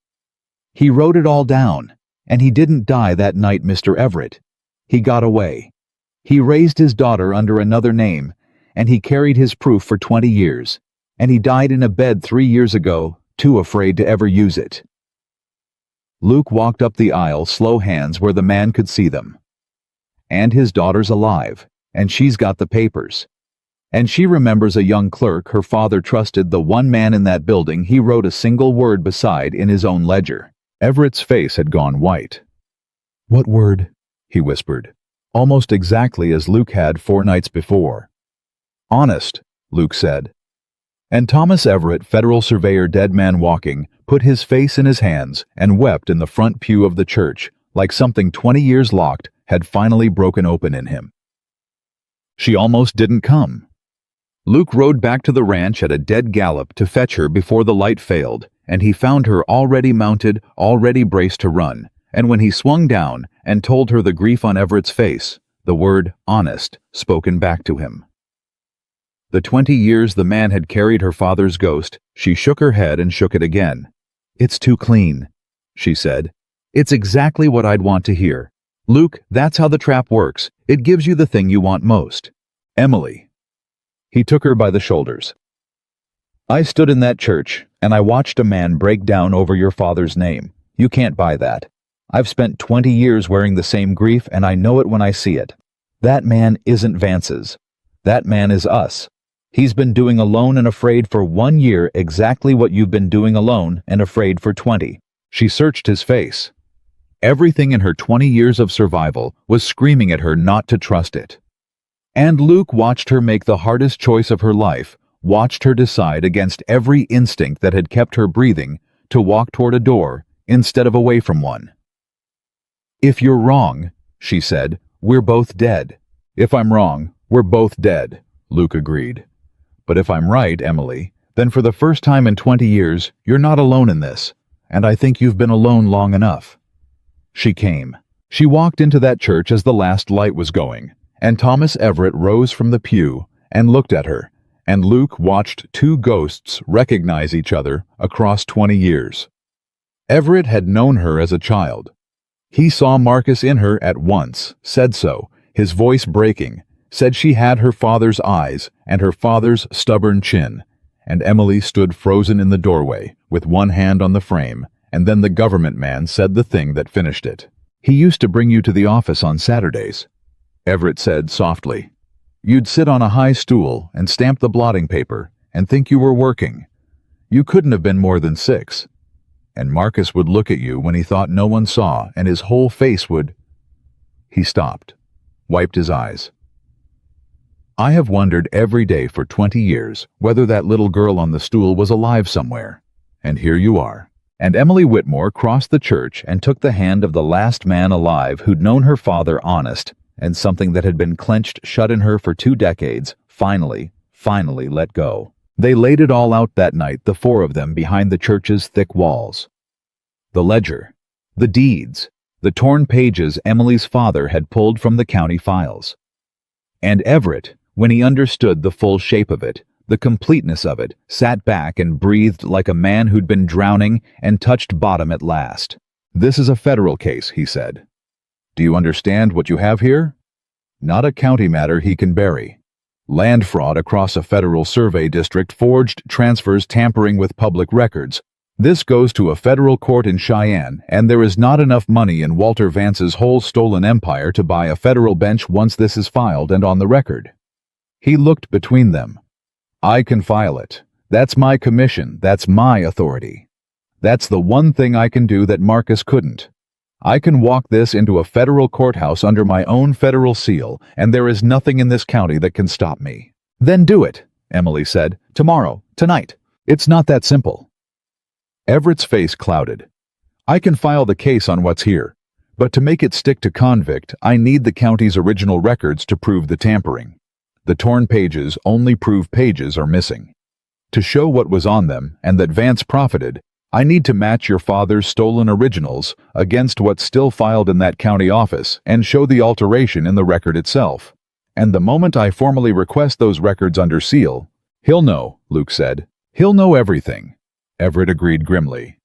"He wrote it all down, and he didn't die that night, Mr. Everett. He got away. He raised his daughter under another name, and he carried his proof for 20 years, and he died in a bed 3 years ago, too afraid to ever use it." Luke walked up the aisle, slow hands where the man could see them. "And his daughter's alive, and she's got the papers. And she remembers a young clerk her father trusted, the one man in that building he wrote a single word beside in his own ledger." Everett's face had gone white. "What word?" he whispered, almost exactly as Luke had 4 nights before. "Honest," Luke said. And Thomas Everett, federal surveyor, dead man walking, put his face in his hands and wept in the front pew of the church, like something 20 years locked had finally broken open in him. She almost didn't come. Luke rode back to the ranch at a dead gallop to fetch her before the light failed, and he found her already mounted, already braced to run, and when he swung down and told her the grief on Everett's face, the word honest spoken back to him. The 20 years the man had carried her father's ghost, she shook her head and shook it again. "It's too clean," she said. "It's exactly what I'd want to hear. Luke, that's how the trap works. It gives you the thing you want most. Emily." He took her by the shoulders. "I stood in that church, and I watched a man break down over your father's name. You can't buy that. I've spent 20 years wearing the same grief, and I know it when I see it. That man isn't Vance's. That man is us. He's been doing alone and afraid for 1 year exactly what you've been doing alone and afraid for 20. She searched his face. Everything in her 20 years of survival was screaming at her not to trust it. And Luke watched her make the hardest choice of her life, watched her decide against every instinct that had kept her breathing to walk toward a door instead of away from one. "If you're wrong," she said, "we're both dead." "If I'm wrong, we're both dead," Luke agreed. "But if I'm right, Emily, then for the first time in 20 years, you're not alone in this, and I think you've been alone long enough." She came. She walked into that church as the last light was going, and Thomas Everett rose from the pew and looked at her, and Luke watched 2 ghosts recognize each other across 20 years. Everett had known her as a child. He saw Marcus in her at once, said so, his voice breaking, said she had her father's eyes and her father's stubborn chin, and Emily stood frozen in the doorway with one hand on the frame, and then the government man said the thing that finished it. "He used to bring you to the office on Saturdays," Everett said softly. "You'd sit on a high stool and stamp the blotting paper and think you were working. You couldn't have been more than 6. And Marcus would look at you when he thought no one saw, and his whole face would—" He stopped, wiped his eyes. "I have wondered every day for 20 years whether that little girl on the stool was alive somewhere. And here you are." And Emily Whitmore crossed the church and took the hand of the last man alive who'd known her father honest, and something that had been clenched shut in her for 2 decades, finally let go. They laid it all out that night, the 4 of them behind the church's thick walls. The ledger, the deeds, the torn pages Emily's father had pulled from the county files. And Everett, when he understood the full shape of it, the completeness of it, sat back and breathed like a man who'd been drowning and touched bottom at last. "This is a federal case," he said. "Do you understand what you have here? Not a county matter he can bury. Land fraud across a federal survey district, forged transfers, tampering with public records. This goes to a federal court in Cheyenne, and there is not enough money in Walter Vance's whole stolen empire to buy a federal bench once this is filed and on the record." He looked between them. "I can file it. That's my commission. That's my authority. That's the one thing I can do that Marcus couldn't. I can walk this into a federal courthouse under my own federal seal, and there is nothing in this county that can stop me." "Then do it," Emily said. "Tomorrow, tonight. It's not that simple." Everett's face clouded. "I can file the case on what's here, but to make it stick to convict, I need the county's original records to prove the tampering. The torn pages only prove pages are missing. To show what was on them and that Vance profited, I need to match your father's stolen originals against what's still filed in that county office and show the alteration in the record itself. And the moment I formally request those records under seal—" "He'll know," Luke said. "He'll know everything." Everett agreed grimly.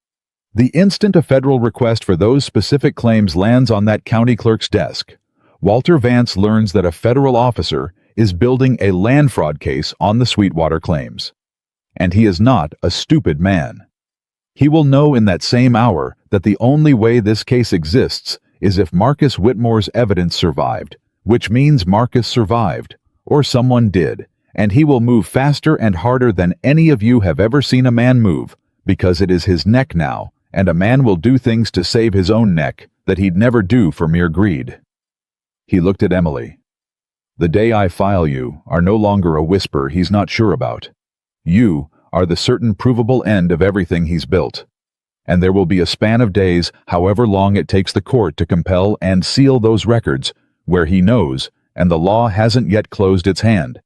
"The instant a federal request for those specific claims lands on that county clerk's desk, Walter Vance learns that a federal officer is building a land fraud case on the Sweetwater claims. And he is not a stupid man. He will know in that same hour that the only way this case exists is if Marcus Whitmore's evidence survived, which means Marcus survived, or someone did, and he will move faster and harder than any of you have ever seen a man move, because it is his neck now, and a man will do things to save his own neck that he'd never do for mere greed." He looked at Emily. "The day I file you are no longer a whisper he's not sure about. You are the certain provable end of everything he's built. And there will be a span of days, however long it takes the court to compel and seal those records, where he knows, and the law hasn't yet closed its hand.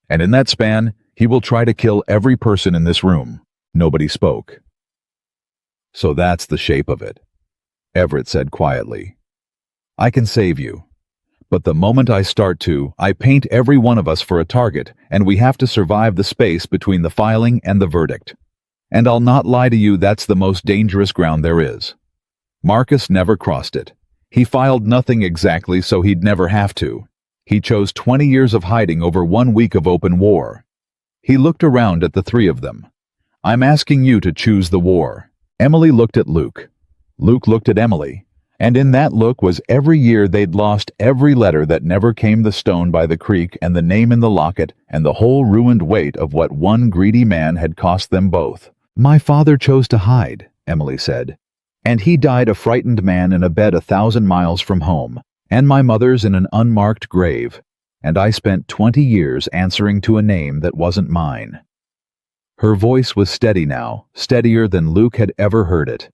And in that span, he will try to kill every person in this room." Nobody spoke. "So that's the shape of it," Everett said quietly. "I can save you. But the moment I start to, I paint every one of us for a target, and we have to survive the space between the filing and the verdict. And I'll not lie to you, that's the most dangerous ground there is. Marcus never crossed it. He filed nothing exactly so he'd never have to. He chose 20 years of hiding over 1 week of open war." He looked around at the three of them. "I'm asking you to choose the war." Emily looked at Luke. Luke looked at Emily. And in that look was every year they'd lost every letter that never came, the stone by the creek and the name in the locket and the whole ruined weight of what one greedy man had cost them both. "My father chose to hide," Emily said. "And he died a frightened man in a bed 1,000 miles from home, and my mother's in an unmarked grave, and I spent 20 years answering to a name that wasn't mine." Her voice was steady now, steadier than Luke had ever heard it.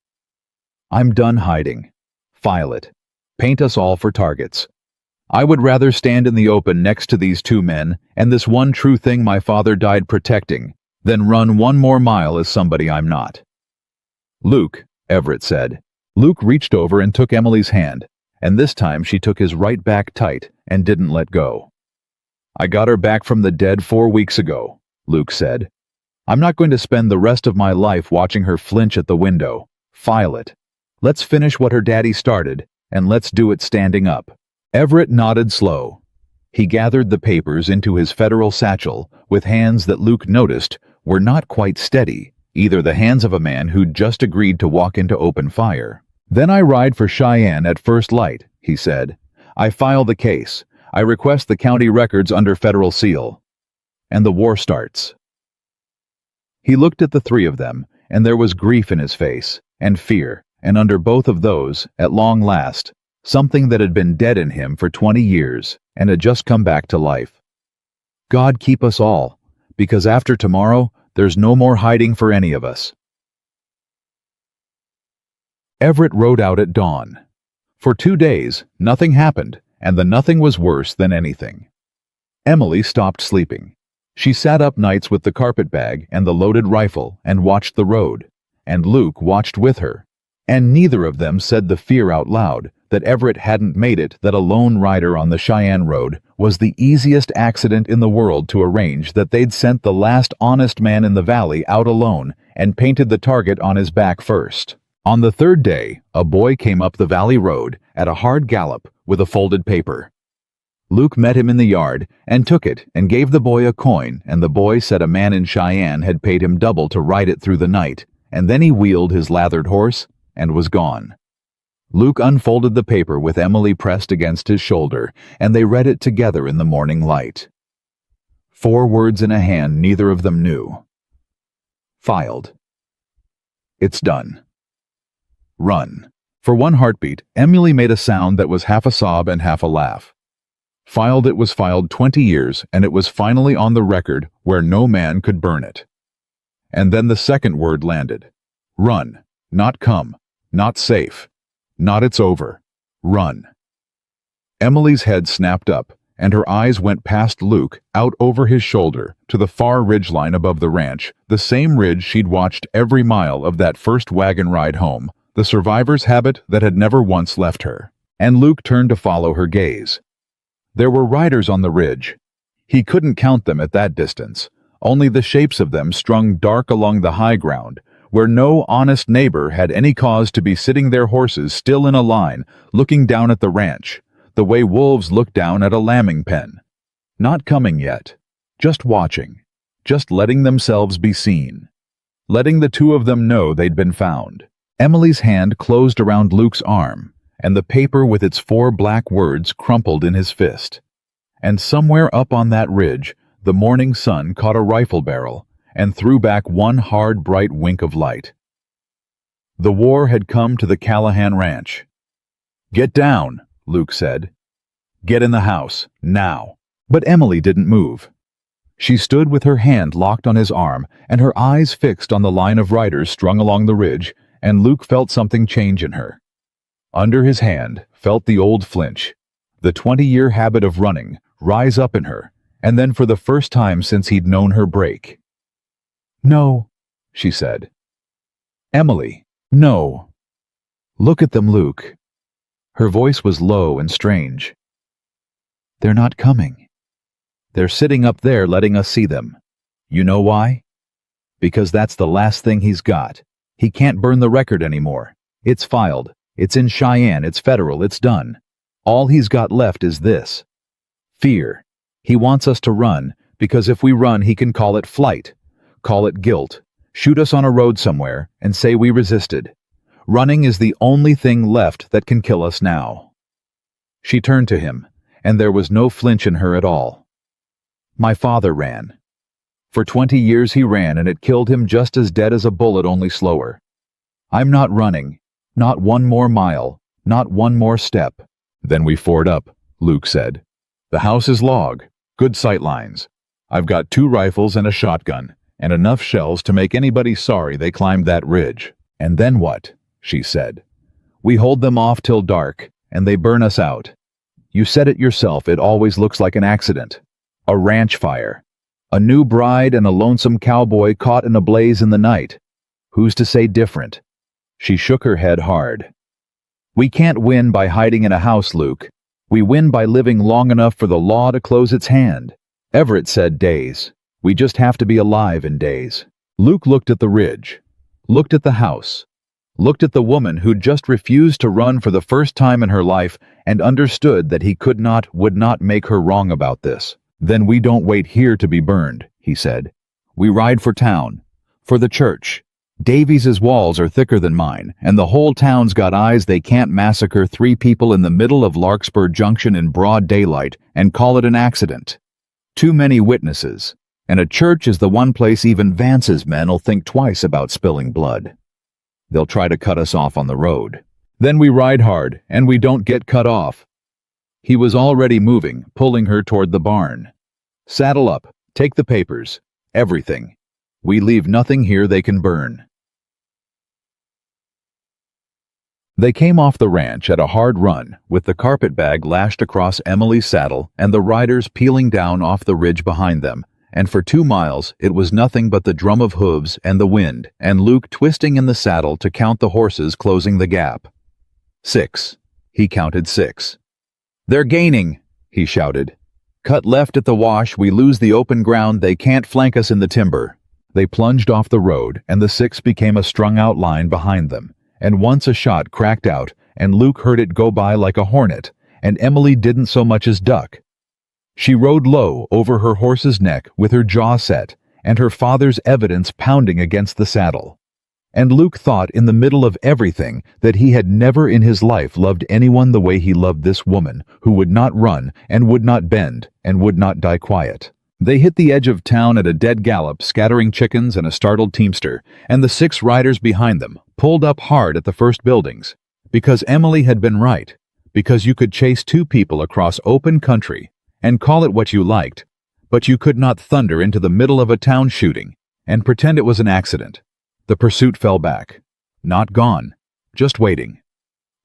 "I'm done hiding. File it. Paint us all for targets. I would rather stand in the open next to these two men and this one true thing my father died protecting than run 1 more mile as somebody I'm not." "Luke," Everett said. Luke reached over and took Emily's hand, and this time she took his right back tight and didn't let go. "I got her back from the dead 4 weeks ago," Luke said. "I'm not going to spend the rest of my life watching her flinch at the window. File it. Let's finish what her daddy started, and let's do it standing up." Everett nodded slow. He gathered the papers into his federal satchel with hands that Luke noticed were not quite steady, either the hands of a man who'd just agreed to walk into open fire. "Then I ride for Cheyenne at first light," he said. "I file the case. I request the county records under federal seal. And the war starts." He looked at the three of them, and there was grief in his face, and fear. And under both of those, at long last, something that had been dead in him for 20 years and had just come back to life. "God keep us all, because after tomorrow, there's no more hiding for any of us." Everett rode out at dawn. For 2 days, nothing happened, and the nothing was worse than anything. Emily stopped sleeping. She sat up nights with the carpet bag and the loaded rifle and watched the road, and Luke watched with her. And neither of them said the fear out loud that Everett hadn't made it, that a lone rider on the Cheyenne road was the easiest accident in the world to arrange, that they'd sent the last honest man in the valley out alone and painted the target on his back first. On the 3rd day, a boy came up the valley road at a hard gallop with a folded paper. Luke met him in the yard and took it and gave the boy a coin, and the boy said a man in Cheyenne had paid him double to ride it through the night, and then he wheeled his lathered horse and was gone. Luke unfolded the paper with Emily pressed against his shoulder, and they read it together in the morning light. 4 words in a hand neither of them knew. Filed. It's done. Run. For one heartbeat, Emily made a sound that was half a sob and half a laugh. It was filed 20 years, and it was finally on the record where no man could burn it. And then the second word landed. Run. Not come. Not safe. Not it's over. Run. Emily's head snapped up, and her eyes went past Luke, out over his shoulder, to the far ridgeline above the ranch, the same ridge she'd watched every mile of that first wagon ride home, the survivor's habit that had never once left her. And Luke turned to follow her gaze. There were riders on the ridge. He couldn't count them at that distance, only the shapes of them strung dark along the high ground, where no honest neighbor had any cause to be sitting their horses still in a line, looking down at the ranch, the way wolves look down at a lambing pen. Not coming yet. Just watching. Just letting themselves be seen. Letting the two of them know they'd been found. Emily's hand closed around Luke's arm, and the paper with its 4 black words crumpled in his fist. And somewhere up on that ridge, the morning sun caught a rifle barrel and threw back one hard, bright wink of light. The war had come to the Callahan ranch. "Get down," Luke said. "Get in the house, now." But Emily didn't move. She stood with her hand locked on his arm and her eyes fixed on the line of riders strung along the ridge, and Luke felt something change in her. Under his hand, felt the old flinch, the 20-year habit of running, rise up in her, and then for the first time since he'd known her break. "No," she said. "Emily, no." "Look at them, Luke." Her voice was low and strange. "They're not coming. They're sitting up there letting us see them. You know why? Because that's the last thing he's got. He can't burn the record anymore. It's filed. It's in Cheyenne. It's federal. It's done. All he's got left is this. Fear. He wants us to run, because if we run he can call it flight, call it guilt, shoot us on a road somewhere, and say we resisted. Running is the only thing left that can kill us now." She turned to him, and there was no flinch in her at all. "My father ran. For 20 years he ran, and it killed him just as dead as a bullet, only slower. I'm not running. Not one more mile. Not one more step." "Then we ford up," Luke said. "The house is log. Good sight lines. I've got 2 rifles and a shotgun, and enough shells to make anybody sorry they climbed that ridge. And then what?" she said. "We hold them off till dark, and they burn us out. You said it yourself, it always looks like an accident. A ranch fire. A new bride and a lonesome cowboy caught in a blaze in the night. Who's to say different?" She shook her head hard. "We can't win by hiding in a house, Luke. We win by living long enough for the law to close its hand. Everett said days. We just have to be alive in days." Luke looked at the ridge, looked at the house, looked at the woman who'd just refused to run for the first time in her life, and understood that he would not make her wrong about this. "Then we don't wait here to be burned," he said. "We ride for town, for the church. Davies's walls are thicker than mine, and the whole town's got eyes. They can't massacre 3 people in the middle of Larkspur Junction in broad daylight and call it an accident. Too many witnesses, and a church is the one place even Vance's men'll think twice about spilling blood. They'll try to cut us off on the road. Then we ride hard, and we don't get cut off." He was already moving, pulling her toward the barn. "Saddle up, take the papers, everything. We leave nothing here they can burn." They came off the ranch at a hard run, with the carpet bag lashed across Emily's saddle and the riders peeling down off the ridge behind them, and for 2 miles it was nothing but the drum of hooves and the wind, and Luke twisting in the saddle to count the horses closing the gap. 6. He counted 6. "They're gaining," he shouted. "Cut left at the wash, we lose the open ground, they can't flank us in the timber." They plunged off the road, and the 6 became a strung-out line behind them, and once a shot cracked out, and Luke heard it go by like a hornet, and Emily didn't so much as duck. She rode low over her horse's neck with her jaw set, and her father's evidence pounding against the saddle. And Luke thought in the middle of everything that he had never in his life loved anyone the way he loved this woman, who would not run, and would not bend, and would not die quiet. They hit the edge of town at a dead gallop, scattering chickens and a startled teamster, and the 6 riders behind them pulled up hard at the first buildings. Because Emily had been right. Because you could chase 2 people across open country and call it what you liked, but you could not thunder into the middle of a town shooting and pretend it was an accident. The pursuit fell back. Not gone, just waiting.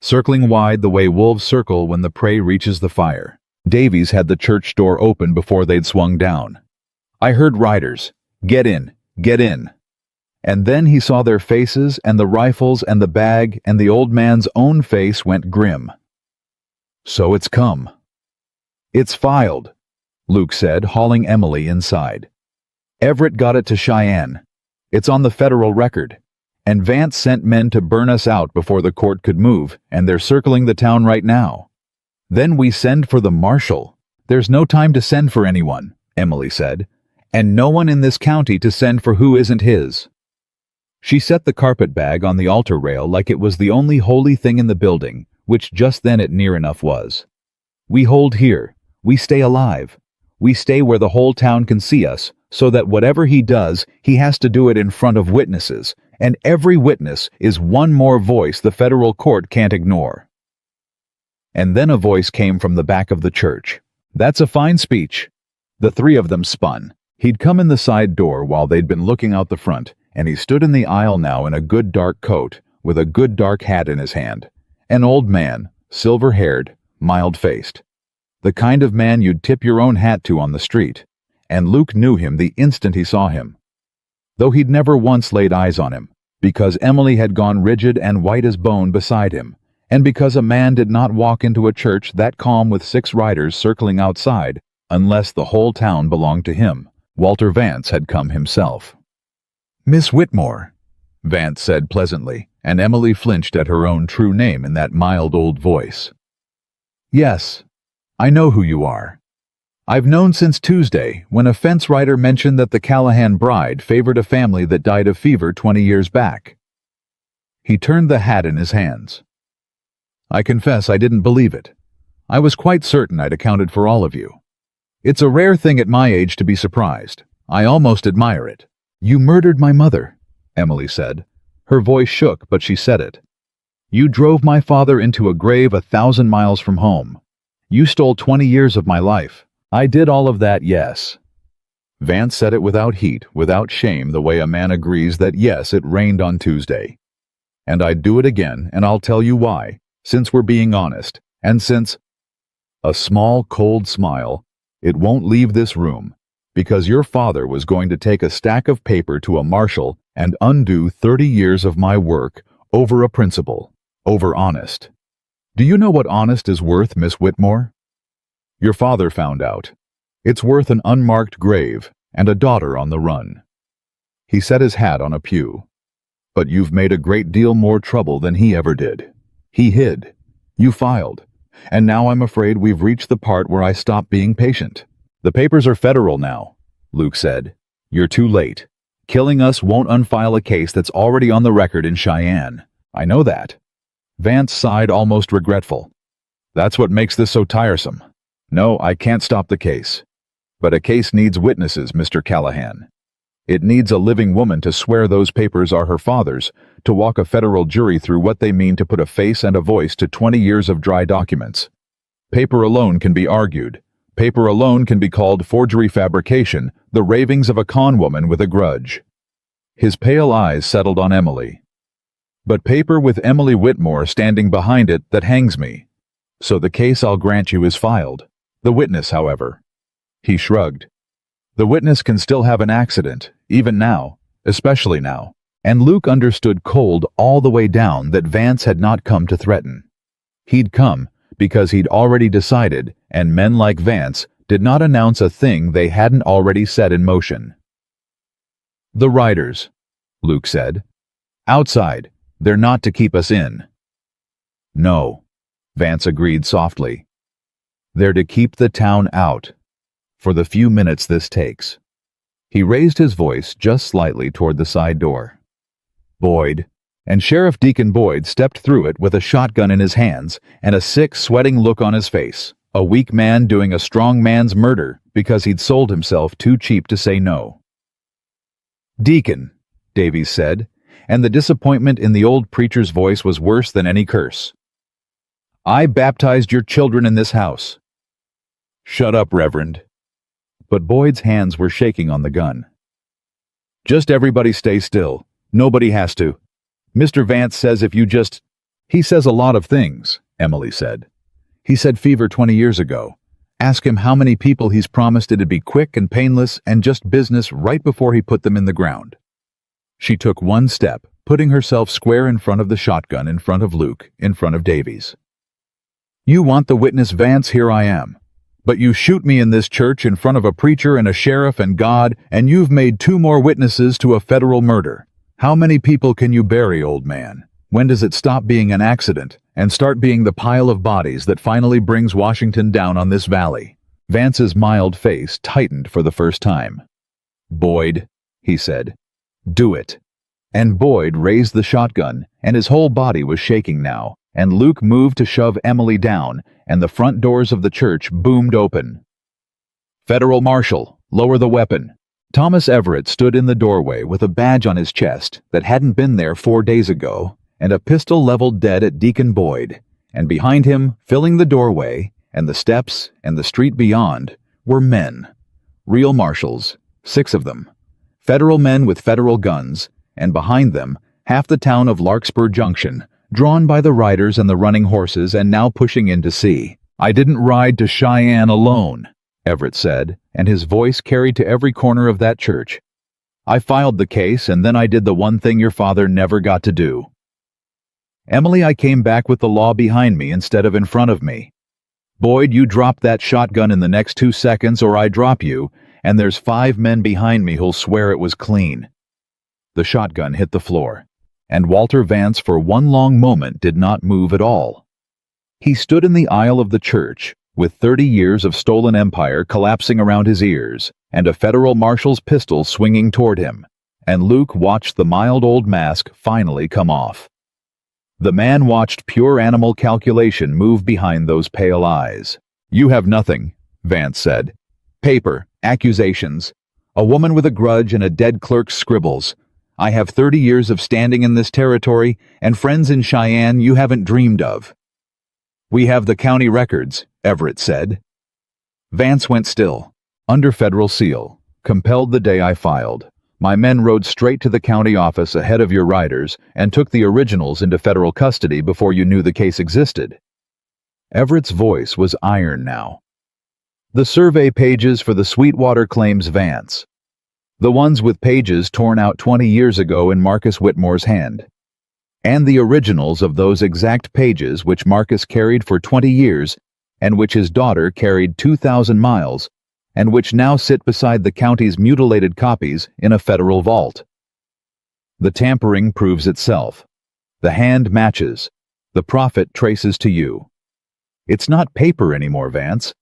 Circling wide the way wolves circle when the prey reaches the fire. Davies had the church door open before they'd swung down. I heard riders, "Get in, get in." And then he saw their faces and the rifles and the bag, and the old man's own face went grim. "So it's come." "It's filed," Luke said, hauling Emily inside. "Everett got it to Cheyenne. It's on the federal record. And Vance sent men to burn us out before the court could move, and they're circling the town right now." "Then we send for the marshal." "There's no time to send for anyone," Emily said, "and no one in this county to send for who isn't his." She set the carpet bag on the altar rail like it was the only holy thing in the building, which just then it near enough was. "We hold here. We stay alive. We stay where the whole town can see us, so that whatever he does, he has to do it in front of witnesses, and every witness is one more voice the federal court can't ignore." And then a voice came from the back of the church. "That's a fine speech." The 3 of them spun. He'd come in the side door while they'd been looking out the front, and he stood in the aisle now in a good dark coat, with a good dark hat in his hand. An old man, silver-haired, mild-faced. The kind of man you'd tip your own hat to on the street, and Luke knew him the instant he saw him. Though he'd never once laid eyes on him, because Emily had gone rigid and white as bone beside him, and because a man did not walk into a church that calm with 6 riders circling outside unless the whole town belonged to him. Walter Vance had come himself. "Miss Whitmore," Vance said pleasantly, and Emily flinched at her own true name in that mild old voice. "Yes, I know who you are. I've known since Tuesday, when a fence rider mentioned that the Callahan bride favored a family that died of fever 20 years back." He turned the hat in his hands. "I confess I didn't believe it. I was quite certain I'd accounted for all of you. It's a rare thing at my age to be surprised. I almost admire it." "You murdered my mother," Emily said. Her voice shook, but she said it. "You drove my father into a grave 1,000 miles from home. You stole 20 years of my life." "I did all of that, yes." Vance said it without heat, without shame, the way a man agrees that yes, it rained on Tuesday. "And I'd do it again, and I'll tell you why. Since we're being honest, and since—" A small, cold smile. "It won't leave this room, because your father was going to take a stack of paper to a marshal and undo 30 years of my work over a principle, over honest. Do you know what honest is worth, Miss Whitmore? Your father found out. It's worth an unmarked grave and a daughter on the run." He set his hat on a pew. "But you've made a great deal more trouble than he ever did. He hid. You filed. And now I'm afraid we've reached the part where I stop being patient." "The papers are federal now," Luke said. "You're too late. Killing us won't unfile a case that's already on the record in Cheyenne. I know that." Vance sighed, almost regretful. "That's what makes this so tiresome. No, I can't stop the case. But a case needs witnesses, Mr. Callahan. It needs a living woman to swear those papers are her father's, to walk a federal jury through what they mean to put a face and a voice to 20 years of dry documents. Paper alone can be argued. Paper alone can be called forgery fabrication, the ravings of a con woman with a grudge." His pale eyes settled on Emily. "But paper with Emily Whitmore standing behind it that hangs me. So the case, I'll grant you, is filed. The witness, however." He shrugged. "The witness can still have an accident, even now, especially now." And Luke understood cold all the way down that Vance had not come to threaten. He'd come because he'd already decided, and men like Vance did not announce a thing they hadn't already set in motion. "The riders," Luke said. "Outside. They're not to keep us in." "No," Vance agreed softly. "They're to keep the town out, for the few minutes this takes." He raised his voice just slightly toward the side door. "Boyd," and Sheriff Deacon Boyd stepped through it with a shotgun in his hands and a sick, sweating look on his face. A weak man doing a strong man's murder because he'd sold himself too cheap to say no. "Deacon," Davies said, and the disappointment in the old preacher's voice was worse than any curse. "I baptized your children in this house." "Shut up, Reverend." But Boyd's hands were shaking on the gun. "Just everybody stay still. Nobody has to. Mr. Vance says if you just—" "He says a lot of things," Emily said. "He said fever 20 years ago. Ask him how many people he's promised it'd be quick and painless and just business right before he put them in the ground." She took one step, putting herself square in front of the shotgun, in front of Luke, in front of Davies. "You want the witness, Vance? Here I am. But you shoot me in this church in front of a preacher and a sheriff and God, and you've made 2 more witnesses to a federal murder. How many people can you bury, old man? When does it stop being an accident and start being the pile of bodies that finally brings Washington down on this valley?" Vance's mild face tightened for the first time. "Boyd," he said, "do it." And Boyd raised the shotgun, and his whole body was shaking now, and Luke moved to shove Emily down, and the front doors of the church boomed open. "Federal Marshal, lower the weapon." Thomas Everett stood in the doorway with a badge on his chest that hadn't been there 4 days ago, and a pistol leveled dead at Deacon Boyd, and behind him, filling the doorway, and the steps, and the street beyond, were men. Real marshals, 6 of them. Federal men with federal guns, and behind them, half the town of Larkspur Junction, drawn by the riders and the running horses and now pushing in to see. "I didn't ride to Cheyenne alone," Everett said, and his voice carried to every corner of that church. "I filed the case, and then I did the one thing your father never got to do. Emily, I came back with the law behind me instead of in front of me. Boyd, you drop that shotgun in the next 2 seconds or I drop you, and there's 5 men behind me who'll swear it was clean." The shotgun hit the floor, and Walter Vance for one long moment did not move at all. He stood in the aisle of the church, with 30 years of stolen empire collapsing around his ears, and a federal marshal's pistol swinging toward him, and Luke watched the mild old mask finally come off. The man watched pure animal calculation move behind those pale eyes. "You have nothing," Vance said. "Paper, accusations, a woman with a grudge and a dead clerk's scribbles. I have 30 years of standing in this territory and friends in Cheyenne you haven't dreamed of." "We have the county records," Everett said. Vance went still, under federal seal, compelled the day I filed. My men rode straight to the county office ahead of your riders and took the originals into federal custody before you knew the case existed. Everett's voice was iron now. "The survey pages for the Sweetwater claims, Vance. The ones with pages torn out 20 years ago in Marcus Whitmore's hand. And the originals of those exact pages which Marcus carried for 20 years and which his daughter carried 2,000 miles and which now sit beside the county's mutilated copies in a federal vault. The tampering proves itself. The hand matches. The profit traces to you. It's not paper anymore, Vance.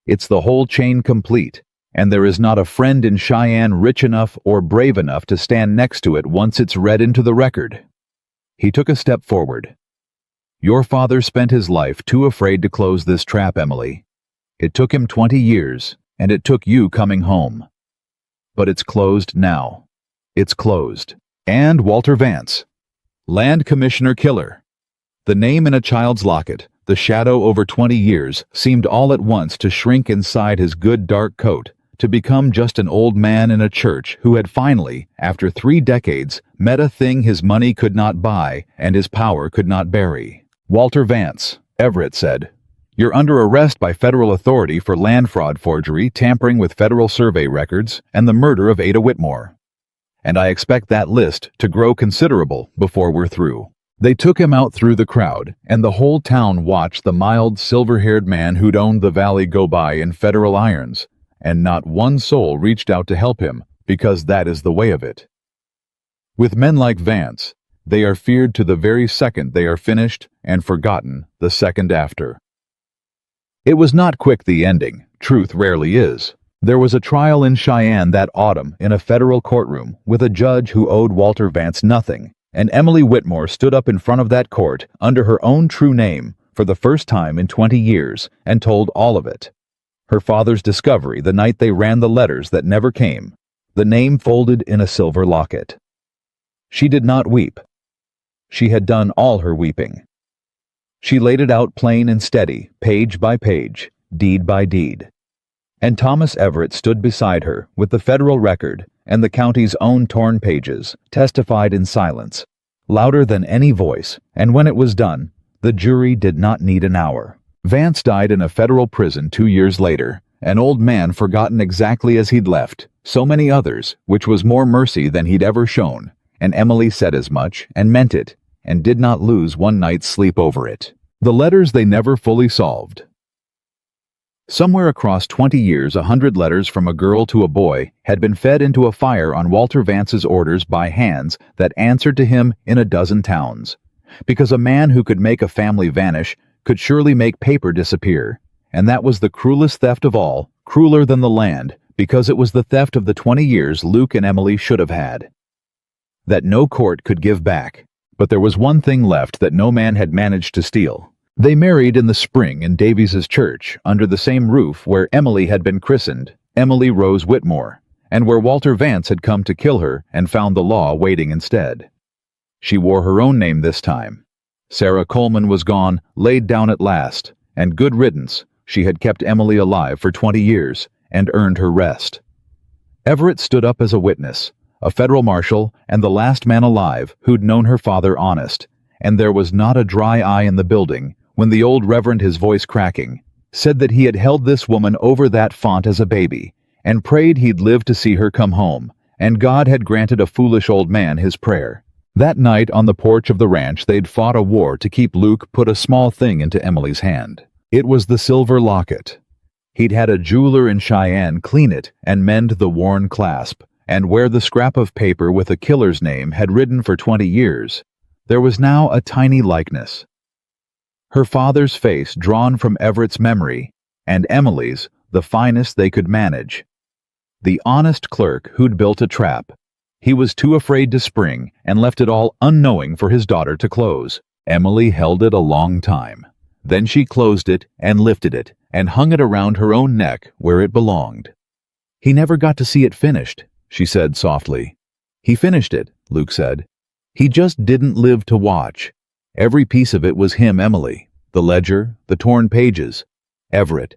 It's the whole chain complete, and there is not a friend in Cheyenne rich enough or brave enough to stand next to it once it's read into the record." He took a step forward. "Your father spent his life too afraid to close this trap, Emily. It took him 20 years, and it took you coming home. But it's closed now. It's closed. And Walter Vance, Land Commissioner Killer." The name in a child's locket, the shadow over 20 years, seemed all at once to shrink inside his good dark coat, to become just an old man in a church who had finally, after 3 decades, met a thing his money could not buy and his power could not bury. "Walter Vance," Everett said, "you're under arrest by federal authority for land fraud forgery, tampering with federal survey records, and the murder of Ada Whitmore. And I expect that list to grow considerable before we're through." They took him out through the crowd, and the whole town watched the mild, silver-haired man who'd owned the valley go by in federal irons, and not one soul reached out to help him, because that is the way of it. With men like Vance, they are feared to the very second they are finished and forgotten the second after. It was not quick, the ending. Truth rarely is. There was a trial in Cheyenne that autumn in a federal courtroom with a judge who owed Walter Vance nothing, and Emily Whitmore stood up in front of that court under her own true name for the first time in 20 years and told all of it. Her father's discovery the night they ran the letters that never came, the name folded in a silver locket. She did not weep. She had done all her weeping. She laid it out plain and steady, page by page, deed by deed. And Thomas Everett stood beside her with the federal record and the county's own torn pages, testified in silence, louder than any voice, and when it was done, the jury did not need an hour. Vance died in a federal prison 2 years later, an old man forgotten exactly as he'd left, so many others, which was more mercy than he'd ever shown, and Emily said as much, and meant it, and did not lose one night's sleep over it. The letters they never fully solved. Somewhere across 20 years, 100 letters from a girl to a boy had been fed into a fire on Walter Vance's orders by hands that answered to him in a dozen towns. Because a man who could make a family vanish could surely make paper disappear, and that was the cruelest theft of all, crueler than the land, because it was the theft of the 20 years Luke and Emily should have had. That no court could give back. But there was one thing left that no man had managed to steal. They married in the spring in Davies's church, under the same roof where Emily had been christened, Emily Rose Whitmore, and where Walter Vance had come to kill her and found the law waiting instead. She wore her own name this time. Sarah Coleman was gone, laid down at last, and good riddance, she had kept Emily alive for 20 years and earned her rest. Everett stood up as a witness, a federal marshal and the last man alive who'd known her father honest, and there was not a dry eye in the building when the old reverend, his voice cracking, said that he had held this woman over that font as a baby, and prayed he'd live to see her come home, and God had granted a foolish old man his prayer. That night on the porch of the ranch they'd fought a war to keep Luke put a small thing into Emily's hand. It was the silver locket. He'd had a jeweler in Cheyenne clean it and mend the worn clasp, and where the scrap of paper with a killer's name had ridden for 20 years, there was now a tiny likeness. Her father's face drawn from Everett's memory, and Emily's, the finest they could manage. The honest clerk who'd built a trap. He was too afraid to spring and left it all unknowing for his daughter to close. Emily held it a long time. Then she closed it and lifted it and hung it around her own neck where it belonged. He never got to see it finished, she said softly. He finished it, Luke said. He just didn't live to watch. Every piece of it was him, Emily. The ledger, the torn pages. Everett.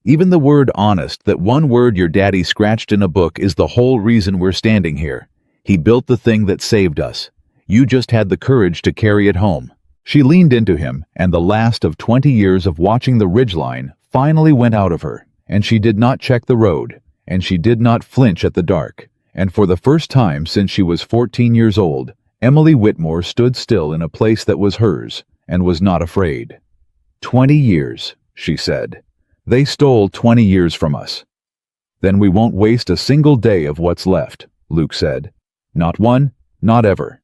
Even the word honest, that one word your daddy scratched in a book, is the whole reason we're standing here. He built the thing that saved us. You just had the courage to carry it home. She leaned into him, and the last of 20 years of watching the ridgeline finally went out of her, and she did not check the road, and she did not flinch at the dark, and for the first time since she was 14 years old, Emily Whitmore stood still in a place that was hers, and was not afraid. 20 years, she said. They stole 20 years from us. Then we won't waste a single day of what's left, Luke said. Not one, not ever.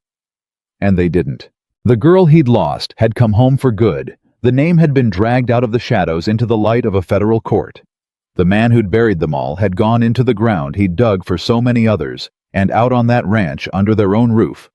And they didn't. The girl he'd lost had come home for good. The name had been dragged out of the shadows into the light of a federal court. The man who'd buried them all had gone into the ground he'd dug for so many others, and out on that ranch under their own roof,